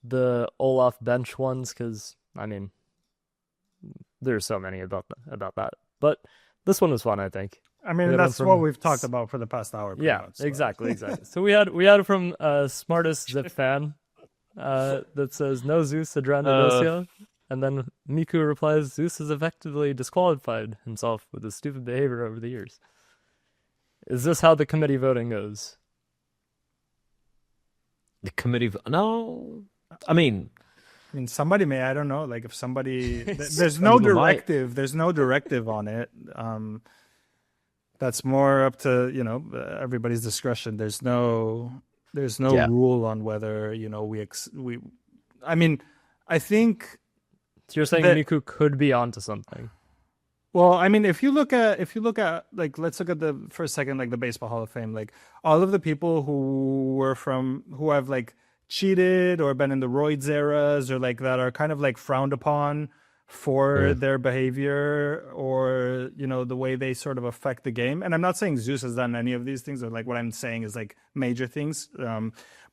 [SPEAKER 1] the olof bench ones because I mean, there's so many about that. But this one was fun, I think.
[SPEAKER 3] I mean, that's what we've talked about for the past hour.
[SPEAKER 1] Yeah,
[SPEAKER 3] much, so.
[SPEAKER 1] exactly. So we had it from Smartest Zip Fan that says no Zeus Adrandosia, and then Miku replies Zeus has effectively disqualified himself with his stupid behavior over the years. Is this how the committee voting goes?
[SPEAKER 2] The committee? No. I mean,
[SPEAKER 3] somebody may. I don't know. Like if somebody, there's no directive. There's no directive on it. That's more up to everybody's discretion. There's no rule on whether we. I mean, I think.
[SPEAKER 1] So you're saying Miku could be onto something.
[SPEAKER 3] Well, I mean, if you look at like, let's look at for a second, like the Baseball Hall of Fame, like all of the people who have like cheated or been in the roids eras or like that are kind of like frowned upon for their behavior or the way they sort of affect the game. And I'm not saying Zeus has done any of these things, or like what I'm saying is like major things.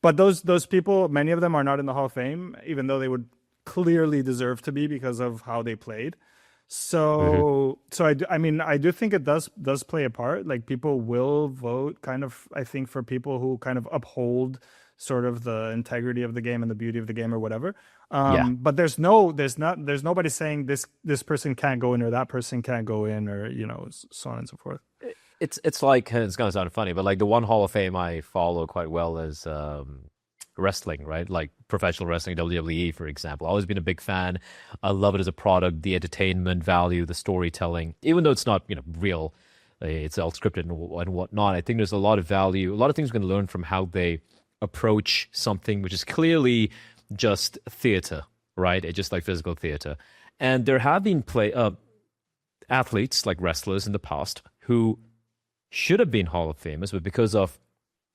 [SPEAKER 3] But those people, many of them are not in the Hall of Fame, even though they would clearly deserve to be because of how they played. So I mean, I do think it does play a part. Like people will vote kind of, I think, for people who kind of uphold sort of the integrity of the game and the beauty of the game or whatever. But there's nobody saying this person can't go in or that person can't go in or so on and so forth.
[SPEAKER 2] It's like, it's gonna sound funny, but like the one Hall of Fame I follow quite well is wrestling, right? Like professional wrestling, WWE, for example. Always been a big fan. I love it as a product, the entertainment value, the storytelling, even though it's not real, it's all scripted and whatnot. I think there's a lot of value, a lot of things we can learn from how they approach something which is clearly just theater, right? It's just like physical theater. And there have been athletes like wrestlers in the past who should have been Hall of Famers, but because of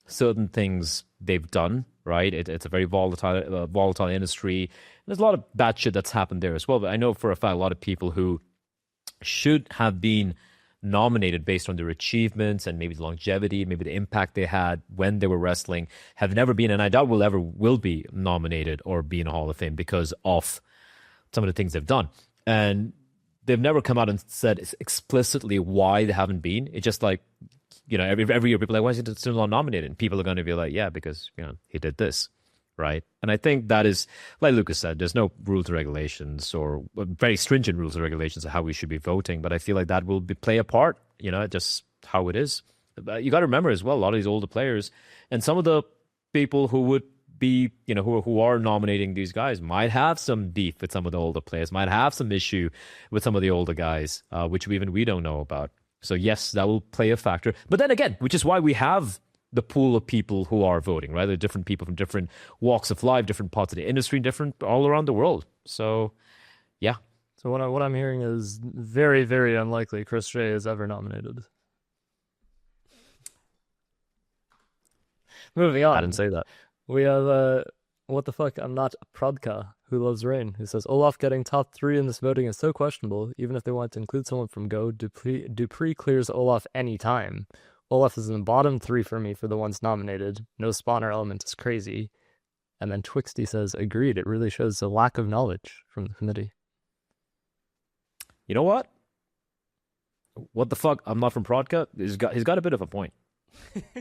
[SPEAKER 2] certain things they've done, right? It's a very volatile industry. There's a lot of bad shit that's happened there as well. But I know for a fact a lot of people who should have been nominated based on their achievements and maybe the longevity, maybe the impact they had when they were wrestling, have never been, and I doubt will be nominated or be in a Hall of Fame because of some of the things they've done. And they've never come out and said explicitly why they haven't been. It's just like, every year people are like, why is he still not nominated? And people are going to be like, yeah, because, he did this, right? And I think that is, like Lucas said, there's no rules or regulations or very stringent rules or regulations of how we should be voting, but I feel like that will play a part, just how it is. But you got to remember as well, a lot of these older players and some of the people who would be, who are nominating these guys might have some beef with some of the older players, might have some issue with some of the older guys, which we don't know about. So yes, that will play a factor. But then again, which is why we have the pool of people who are voting, right? There are different people from different walks of life, different parts of the industry, different all around the world. So, yeah.
[SPEAKER 1] So what I'm hearing is very, very unlikely Chris J is ever nominated. Moving on.
[SPEAKER 2] I didn't say that.
[SPEAKER 1] We have, what the fuck, I'm not Prodka, who loves rain, who says, olof getting top 3 in this voting is so questionable. Even if they want to include someone from Go, dupreeh clears olof any time. olof is in the bottom 3 for me for the ones nominated. No spawner element is crazy. And then Twixty says, agreed, it really shows a lack of knowledge from the committee.
[SPEAKER 2] You know what? What the fuck? I'm not from Prodka. He's got a bit of a point.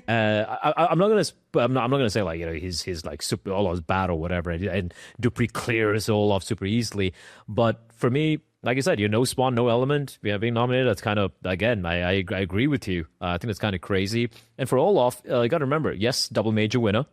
[SPEAKER 2] I'm not gonna say like he's like super olof's bad or whatever, and dupreeh clears olof super easily. But for me, like I said, no spawn, no element. We have being nominated. That's kind of, again, I agree with you. I think that's kind of crazy. And for olof, you got to remember, yes, double major winner.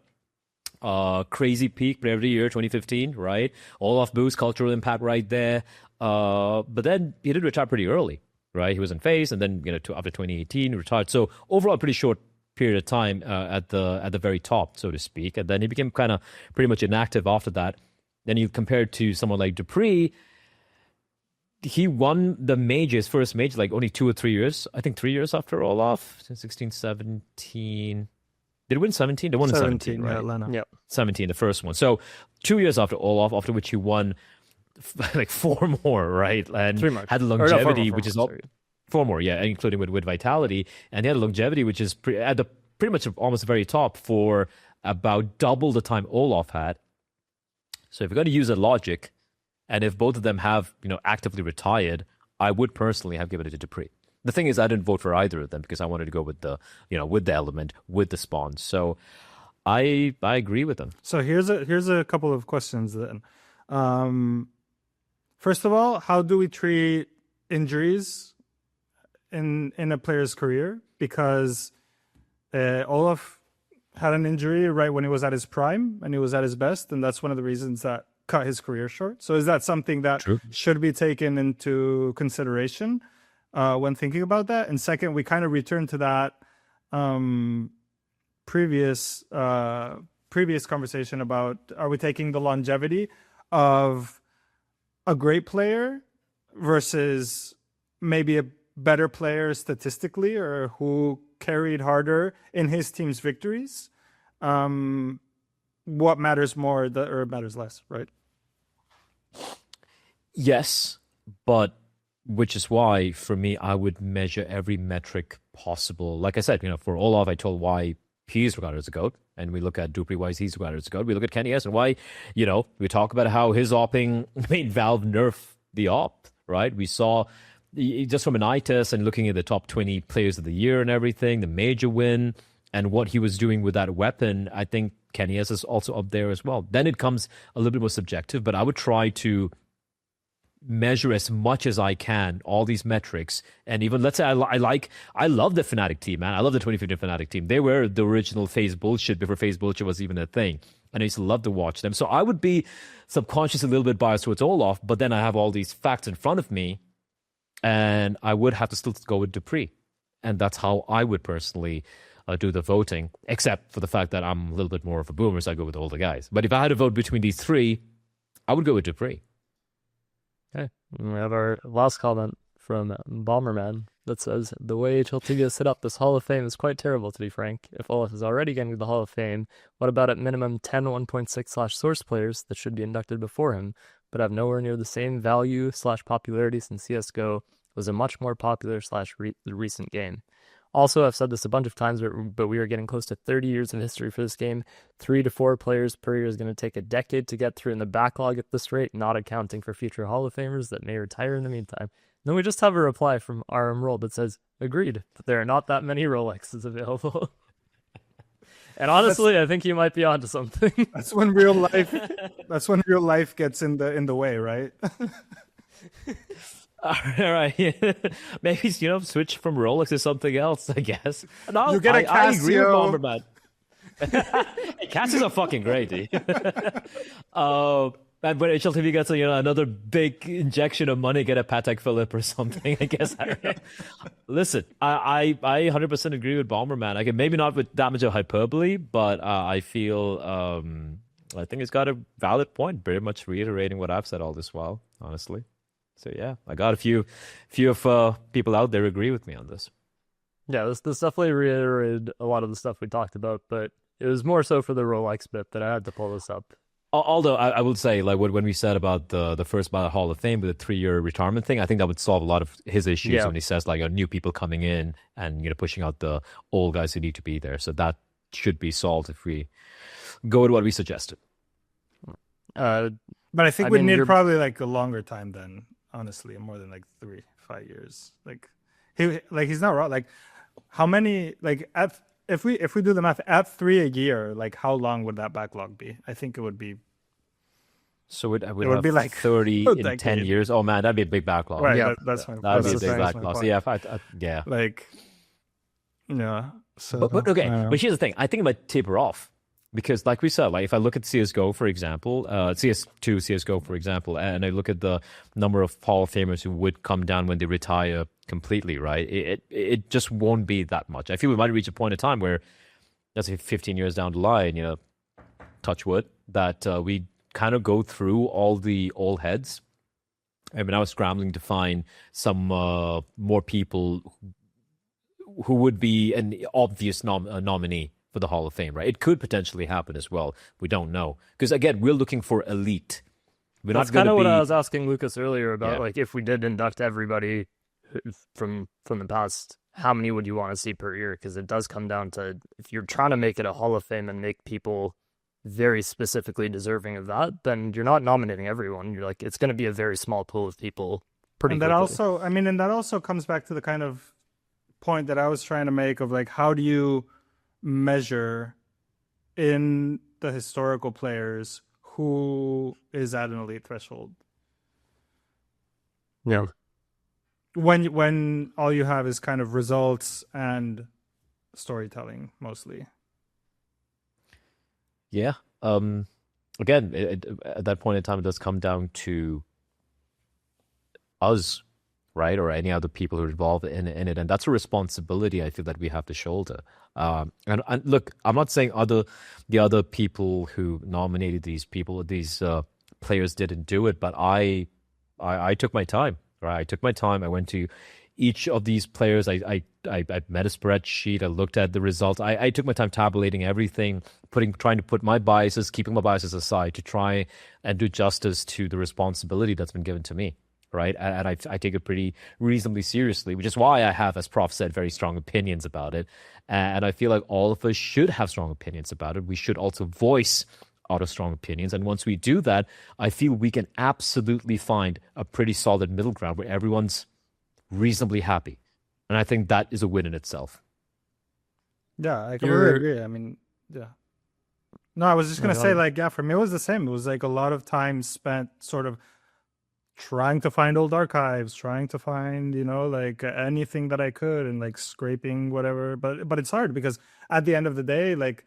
[SPEAKER 2] Crazy peak player of the year 2015, right? olof boost, cultural impact right there. But then he did retire pretty early, right? He was in FaZe, and then after 2018 retired. So overall, pretty short period of time at the very top, so to speak. And then he became kind of pretty much inactive after that. Then you compare to someone like dupreeh. He won the major, his first major, like only 2 or 3 years. I think 3 years after olof, 16, 17. Did he win 17? They won in 17, right?
[SPEAKER 3] Atlanta.
[SPEAKER 1] Yep.
[SPEAKER 2] 17, the first one. So 2 years after olof, after which he won like 4 more, right? And
[SPEAKER 1] 3 more.
[SPEAKER 2] had the
[SPEAKER 1] Or no,
[SPEAKER 2] longevity,
[SPEAKER 1] 4
[SPEAKER 2] which is
[SPEAKER 1] more,
[SPEAKER 2] all,
[SPEAKER 1] sorry.
[SPEAKER 2] 4 more, yeah, including with vitality. And he had a longevity, which is at the pretty much almost the very top for about double the time olof had. So if you're going to use a logic, and if both of them have, actively retired, I would personally have given it to dupreeh. The thing is, I didn't vote for either of them because I wanted to go with the, with the element, with the spawn. So I agree with them.
[SPEAKER 3] So here's a couple of questions then. First of all, how do we treat injuries in a player's career? Because olof had an injury right when he was at his prime and he was at his best, and that's one of the reasons that cut his career short. So is that something that should be taken into consideration when thinking about that? And second, we kind of return to that previous conversation about, are we taking the longevity of a great player versus maybe a better player statistically, or who carried harder in his team's victories? What matters more or matters less, right?
[SPEAKER 2] Yes, but which is why, for me, I would measure every metric possible. Like I said, for olof, I told why he's regarded as a GOAT, and we look at dupreeh, why he's regarded as a GOAT. We look at Kenny S, and why, we talk about how his opping made Valve nerf the op, right? We saw, just from an eye test and looking at the top 20 players of the year and everything, the major win, and what he was doing with that weapon, I think Kenny S is also up there as well. Then it comes a little bit more subjective, but I would try to measure as much as I can all these metrics. And even, let's say, I love the Fnatic team, man. I love the 2015 Fnatic team. They were the original FaZe bullshit before FaZe bullshit was even a thing. And I used to love to watch them. So I would be subconsciously a little bit biased towards olof, but then I have all these facts in front of me, and I would have to still go with dupreeh. And that's how I would personally do the voting, except for the fact that I'm a little bit more of a boomer, so I go with the older guys. But if I had to vote between these three, I would go with dupreeh.
[SPEAKER 1] Okay, we have our last comment from Bomberman that says, the way HLTV has set up this Hall of Fame is quite terrible, to be frank. If olof is already getting to the Hall of Fame, what about at minimum 10 1.6/source players that should be inducted before him, but have nowhere near the same value/popularity since CSGO was a much more popular recent game? Also, I've said this a bunch of times, but we are getting close to 30 years of history for this game. 3 to 4 players per year is going to take a decade to get through in the backlog at this rate, not accounting for future Hall of Famers that may retire in the meantime. Then we just have a reply from RM Roll that says, agreed, but there are not that many Rolexes available. And honestly, I think you might be onto something.
[SPEAKER 3] That's when real life gets in the way, right?
[SPEAKER 2] All right, maybe switch from Rolex to something else, I guess. No,
[SPEAKER 3] you get a Casio.
[SPEAKER 2] I agree with Bomberman. Hey, Casios are fucking great, dude. And when HLTV gets another big injection of money, get a Patek Philippe or something, I guess. I don't know. Listen, I 100% agree with Bomberman. I can maybe not with that much of hyperbole, but I feel I think it's got a valid point. Very much reiterating what I've said all this while, honestly. So yeah, I got a few of people out there agree with me on this.
[SPEAKER 1] Yeah, this definitely reiterated a lot of the stuff we talked about, but it was more so for the Rolex bit that I had to pull this up.
[SPEAKER 2] Although I will say, like when we said about the first ballot Hall of Fame with the 3-year retirement thing, I think that would solve a lot of his issues when he says like new people coming in and pushing out the old guys who need to be there. So that should be solved if we go with what we suggested.
[SPEAKER 3] But I think we need probably like a longer time then, honestly, more than like 3-5 years. Like he's not wrong. Like how many if we do the math at 3 a year, like how long would that backlog be? I think it would be
[SPEAKER 2] So it would
[SPEAKER 3] would
[SPEAKER 2] have
[SPEAKER 3] be like
[SPEAKER 2] 30
[SPEAKER 3] a
[SPEAKER 2] in 10
[SPEAKER 3] decade.
[SPEAKER 2] years. Oh man, that'd be a big backlog.
[SPEAKER 3] Right.
[SPEAKER 1] Yeah.
[SPEAKER 3] That's my.
[SPEAKER 2] That'd be a
[SPEAKER 3] that's
[SPEAKER 2] big
[SPEAKER 3] my
[SPEAKER 2] backlog. So
[SPEAKER 3] point.
[SPEAKER 2] yeah.
[SPEAKER 3] Like, yeah. So,
[SPEAKER 2] But
[SPEAKER 3] I
[SPEAKER 2] okay,
[SPEAKER 3] don't know.
[SPEAKER 2] but here's the thing. I think it might taper off because, like we said, like if I look at CSGO, for example, CS2 CSGO, for example, and I look at the number of Hall of Famers who would come down when they retire completely, right? It just won't be that much. I feel we might reach a point in time where, let's say, 15 years down the line, you know, touch wood, that we kind of go through all the old heads. I mean, I was scrambling to find some more people who would be an obvious nominee for the Hall of Fame, right? It could potentially happen as well. We don't know. Because, again, we're looking for elite. We're
[SPEAKER 1] That's
[SPEAKER 2] not going
[SPEAKER 1] kind
[SPEAKER 2] to
[SPEAKER 1] of
[SPEAKER 2] be...
[SPEAKER 1] what I was asking Lucas earlier about,
[SPEAKER 2] Yeah.
[SPEAKER 1] like, if we did induct everybody from the past, how many would you want to see per year? Because it does come down to, if you're trying to make it a Hall of Fame and make people very specifically deserving of that, then you're not nominating everyone. You're like, it's going to be a very small pool of people pretty
[SPEAKER 3] And that
[SPEAKER 1] quickly.
[SPEAKER 3] also, I mean, and that also comes back to the kind of point that I was trying to make of like, how do you measure in the historical players who is at an elite threshold
[SPEAKER 1] Yeah.
[SPEAKER 3] when all you have is kind of results and storytelling mostly?
[SPEAKER 2] Yeah. Again, at that point in time, it does come down to us, right, or any other people who are involved in it, and that's a responsibility I feel that we have to shoulder. And look, I'm not saying the other people who nominated these players didn't do it, but I took my time, right? I took my time. I went to each of these players. I met a spreadsheet. I looked at the results. I took my time tabulating everything, trying to put my biases, keeping my biases aside to try and do justice to the responsibility that's been given to me. Right. And I take it pretty reasonably seriously, which is why I have, as Prof said, very strong opinions about it. And I feel like all of us should have strong opinions about it. We should also voice our strong opinions. And once we do that, I feel we can absolutely find a pretty solid middle ground where everyone's reasonably happy. And I think that is a win in itself.
[SPEAKER 3] Yeah, I completely agree. I mean, yeah. No, I was just going to say, like, yeah, for me, it was the same. It was like a lot of time spent sort of trying to find old archives, trying to find, you know, like anything that I could and like scraping whatever. But it's hard because at the end of the day, like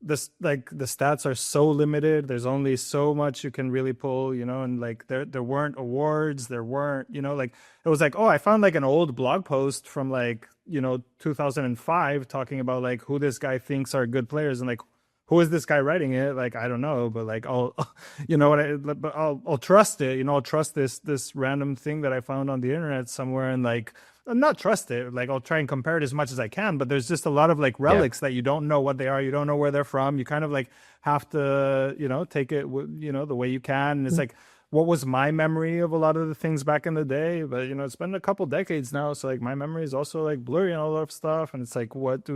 [SPEAKER 3] the stats are so limited. There's only so much you can really pull, you know, and like there weren't awards, there weren't, you know, like it was like, oh, I found like an old blog post from like, you know, 2005 talking about like who this guy thinks are good players and like, who is this guy writing it? Like, I don't know, but like, you know what? But I'll trust it. You know, I'll trust this random thing that I found on the internet somewhere, and like, not trust it. Like, I'll try and compare it as much as I can. But there's just a lot of like relics that you don't know what they are. You don't know where they're from. You kind of like have to, you know, take it, you know, the way you can. And it's like, what was my memory of a lot of the things back in the day? But you know, it's been a couple decades now, so like my memory is also like blurry and all that stuff. And it's like, what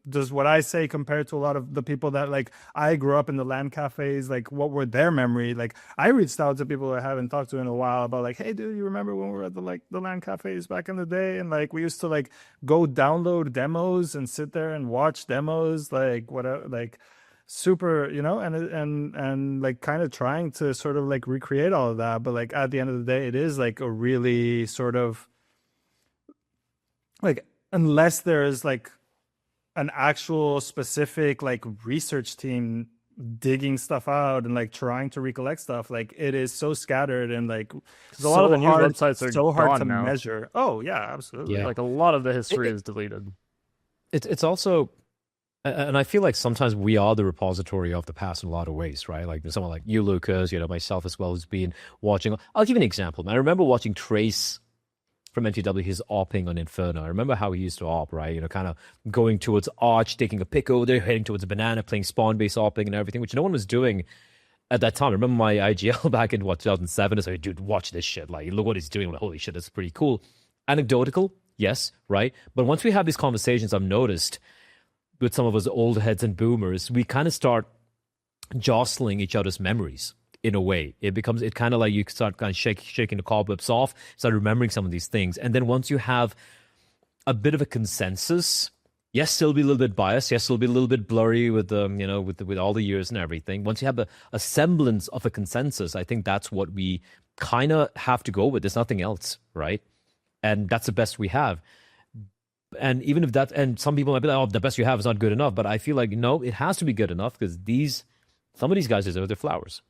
[SPEAKER 3] does what I say compare to a lot of the people that like I grew up in the LAN cafes? Like, what were their memory? Like, I reached out to people I haven't talked to in a while about like, hey, dude, you remember when we were at the LAN cafes back in the day? And like, we used to like go download demos and sit there and watch demos, like whatever, like. Super, you know, and like kind of trying to sort of like recreate all of that, but like at the end of the day, it is like a really sort of like, unless there is like an actual specific like research team digging stuff out and like trying to recollect stuff, like it is so scattered and like
[SPEAKER 1] a lot of the news websites are
[SPEAKER 3] so hard to
[SPEAKER 1] now.
[SPEAKER 3] measure. Oh yeah, absolutely.
[SPEAKER 2] Yeah.
[SPEAKER 1] Like a lot of the history is deleted.
[SPEAKER 2] It's also, and I feel like sometimes we are the repository of the past in a lot of ways, right? Like someone like you, Lucas, you know, myself as well, who's been watching. I'll give you an example, man. I remember watching Trace from MTW, his opping on Inferno. I remember how he used to op, right? You know, kind of going towards Arch, taking a pick over there, heading towards a banana, playing spawn-based opping and everything, which no one was doing at that time. I remember my IGL back in, 2007. I said, dude, watch this shit. Like, look what he's doing. Like, holy shit, that's pretty cool. Anecdotal, yes, right? But once we have these conversations, I've noticed with some of us old heads and boomers, we kind of start jostling each other's memories in a way. It kind of like you start kind of shaking the cobwebs off, start remembering some of these things. And then once you have a bit of a consensus Yes, it'll be a little bit biased. Yes, it'll be a little bit blurry with with all the years and everything. Once you have a semblance of a consensus, I think that's what we kind of have to go with. There's nothing else, right? And that's the best we have. And even if that, and some people might be like, oh, the best you have is not good enough. But I feel like, no, it has to be good enough because some of these guys deserve their flowers.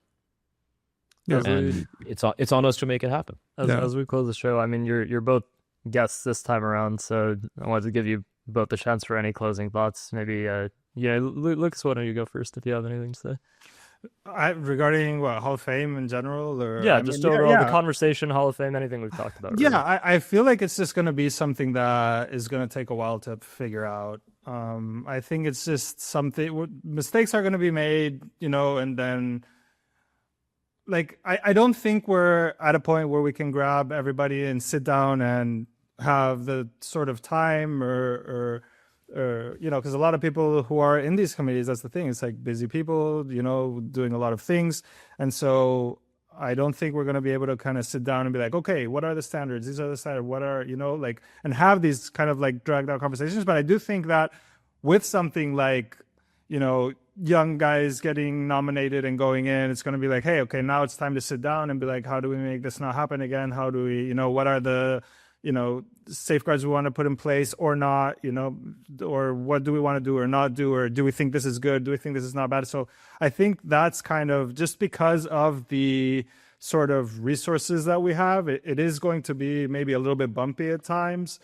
[SPEAKER 1] As
[SPEAKER 2] And it's on us to make it happen.
[SPEAKER 1] as we close the show, I mean, you're both guests this time around, so I wanted to give you both the chance for any closing thoughts. Maybe, Lucas, why don't you go first if you have anything to say?
[SPEAKER 3] Regarding what, Hall of Fame in general, or
[SPEAKER 1] Yeah,
[SPEAKER 3] I
[SPEAKER 1] just
[SPEAKER 3] mean,
[SPEAKER 1] overall the conversation, Hall of Fame, anything we've talked about.
[SPEAKER 3] Yeah,
[SPEAKER 1] really.
[SPEAKER 3] I feel like it's just going to be something that is going to take a while to figure out. I think it's just something, mistakes are going to be made, and then like I don't think we're at a point where we can grab everybody and sit down and have the sort of time or because a lot of people who are in these committees, that's the thing, it's like busy people, doing a lot of things. And so I don't think we're going to be able to kind of sit down and be like, okay, what are the standards? These are the standards. What are, and have these kind of like dragged out conversations. But I do think that with something like, young guys getting nominated and going in, it's going to be like, hey, okay, now it's time to sit down and be like, how do we make this not happen again? How do we, what are the, safeguards we want to put in place or not, or what do we want to do or not do, or do we think this is good? Do we think this is not bad? So I think that's kind of just because of the sort of resources that we have, it is going to be maybe a little bit bumpy at times,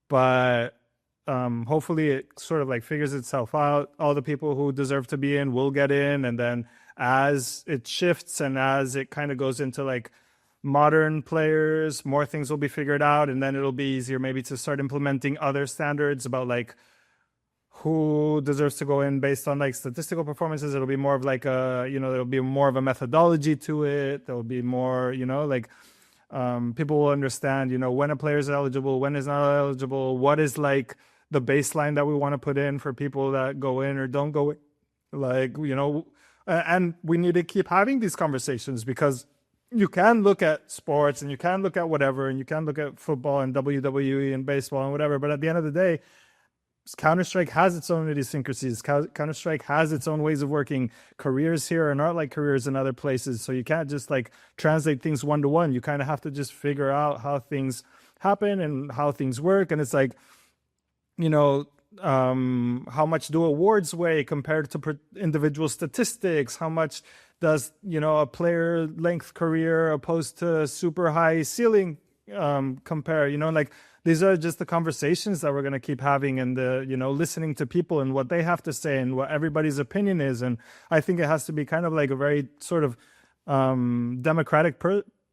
[SPEAKER 3] but hopefully it sort of like figures itself out. All the people who deserve to be in will get in. And then as it shifts and as it kind of goes into like modern players, more things will be figured out, and then it'll be easier maybe to start implementing other standards about like who deserves to go in based on like statistical performances. It'll be more of like there'll be more of a methodology to it. There'll be more, people will understand, when a player is eligible, when is not eligible, what is like the baseline that we want to put in for people that go in or don't go in. Like, and we need to keep having these conversations because you can look at sports and you can look at whatever, and you can look at football and WWE and baseball and whatever. But at the end of the day, Counter-Strike has its own idiosyncrasies. Counter-Strike has its own ways of working. Careers here are not like careers in other places. So you can't just like translate things one-to-one. You kind of have to just figure out how things happen and how things work. And it's like, how much do awards weigh compared to individual statistics? How much does, a player length career opposed to super high ceiling compare? Like these are just the conversations that we're going to keep having, and the, listening to people and what they have to say and what everybody's opinion is. And I think it has to be kind of like a very sort of democratic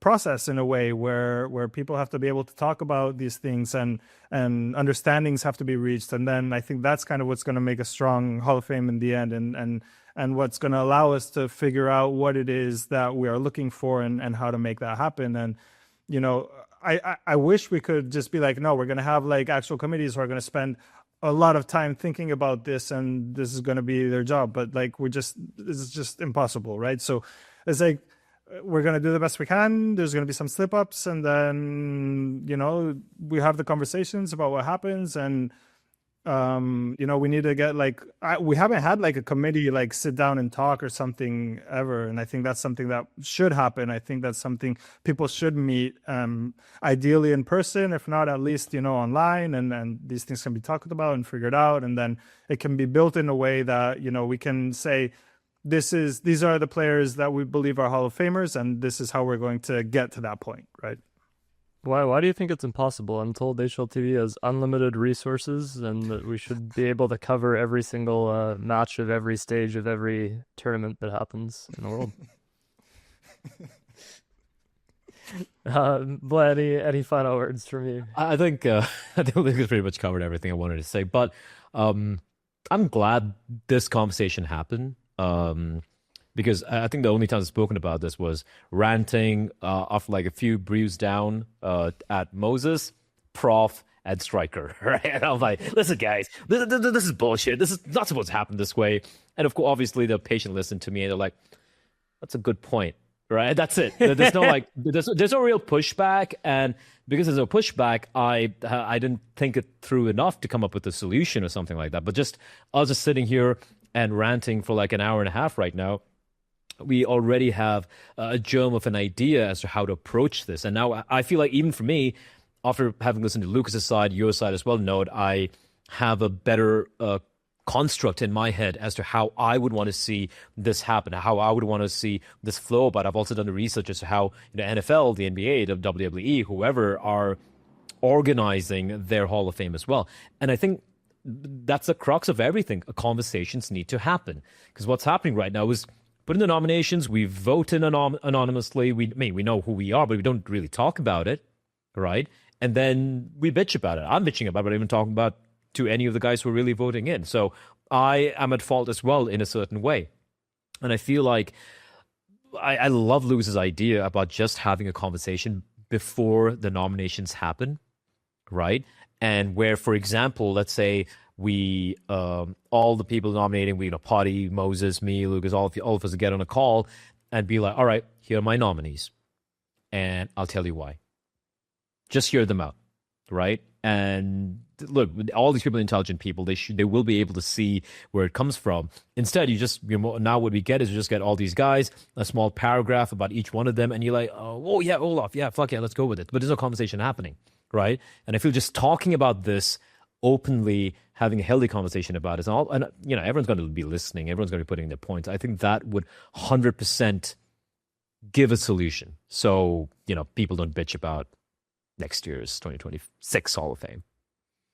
[SPEAKER 3] process in a way where people have to be able to talk about these things and understandings have to be reached. And then I think that's kind of what's going to make a strong Hall of Fame in the end, and what's going to allow us to figure out what it is that we are looking for and how to make that happen. And, I wish we could just be like, no, we're going to have like actual committees who are going to spend a lot of time thinking about this and this is going to be their job. But like, this is just impossible, right? So it's like, we're going to do the best we can. There's going to be some slip ups, and then, we have the conversations about what happens. And, we need to get like, we haven't had like a committee, like sit down and talk or something ever. And I think that's something that should happen. I think that's something people should meet, ideally in person, if not at least, online. And these things can be talked about and figured out. And then it can be built in a way that, we can say, these are the players that we believe are Hall of Famers, and this is how we're going to get to that point, right?
[SPEAKER 1] Why do you think it's impossible? I'm told HLTV has unlimited resources and that we should be able to cover every single match of every stage of every tournament that happens in the world. Bleh, any final words from you?
[SPEAKER 2] I think Lucas pretty much covered everything I wanted to say, but I'm glad this conversation happened. Because I think the only time I've spoken about this was ranting off like a few brews down at Moses, Prof, and Striker, right? And I was like, listen, guys, this is bullshit. This is not supposed to happen this way. And of course, obviously, the patient listened to me and they're like, that's a good point. right? That's it. There's no like, there's no real pushback, and because there's no pushback, I didn't think it through enough to come up with a solution or something like that. But just I was just sitting here and ranting for like an hour and a half right now. We already have a germ of an idea as to how to approach this, and now I feel like even for me, after having listened to Lucas's side, your side as well, Note, I have a better construct in my head as to how I would want to see this happen, how I would want to see this flow. But I've also done the research as to how the NFL, the NBA, the WWE, whoever are organizing their Hall of Fame as well. And I think that's the crux of everything. Conversations need to happen, because what's happening right now is put in the nominations, we vote in anonymously. We know who we are, but we don't really talk about it, right? And then we bitch about it. I'm bitching about it, but I'm even talking about to any of the guys who are really voting in. So I am at fault as well in a certain way. And I feel like I love Lucas's idea about just having a conversation before the nominations happen, right? And where, for example, let's say we, all the people nominating, we, Potty, Moses, me, Lucas, all of us get on a call and be like, all right, here are my nominees. And I'll tell you why. Just hear them out, right? And look, all these people are intelligent people. They will be able to see where it comes from. Instead, now what we get is we just get all these guys, a small paragraph about each one of them, and you're like, oh yeah, Olof, yeah, fuck yeah, let's go with it. But there's no conversation happening, right? And I feel just talking about this openly, having a healthy conversation about it, and everyone's going to be listening, everyone's going to be putting their points. I think that would 100% give a solution, so people don't bitch about next year's 2026 Hall of Fame.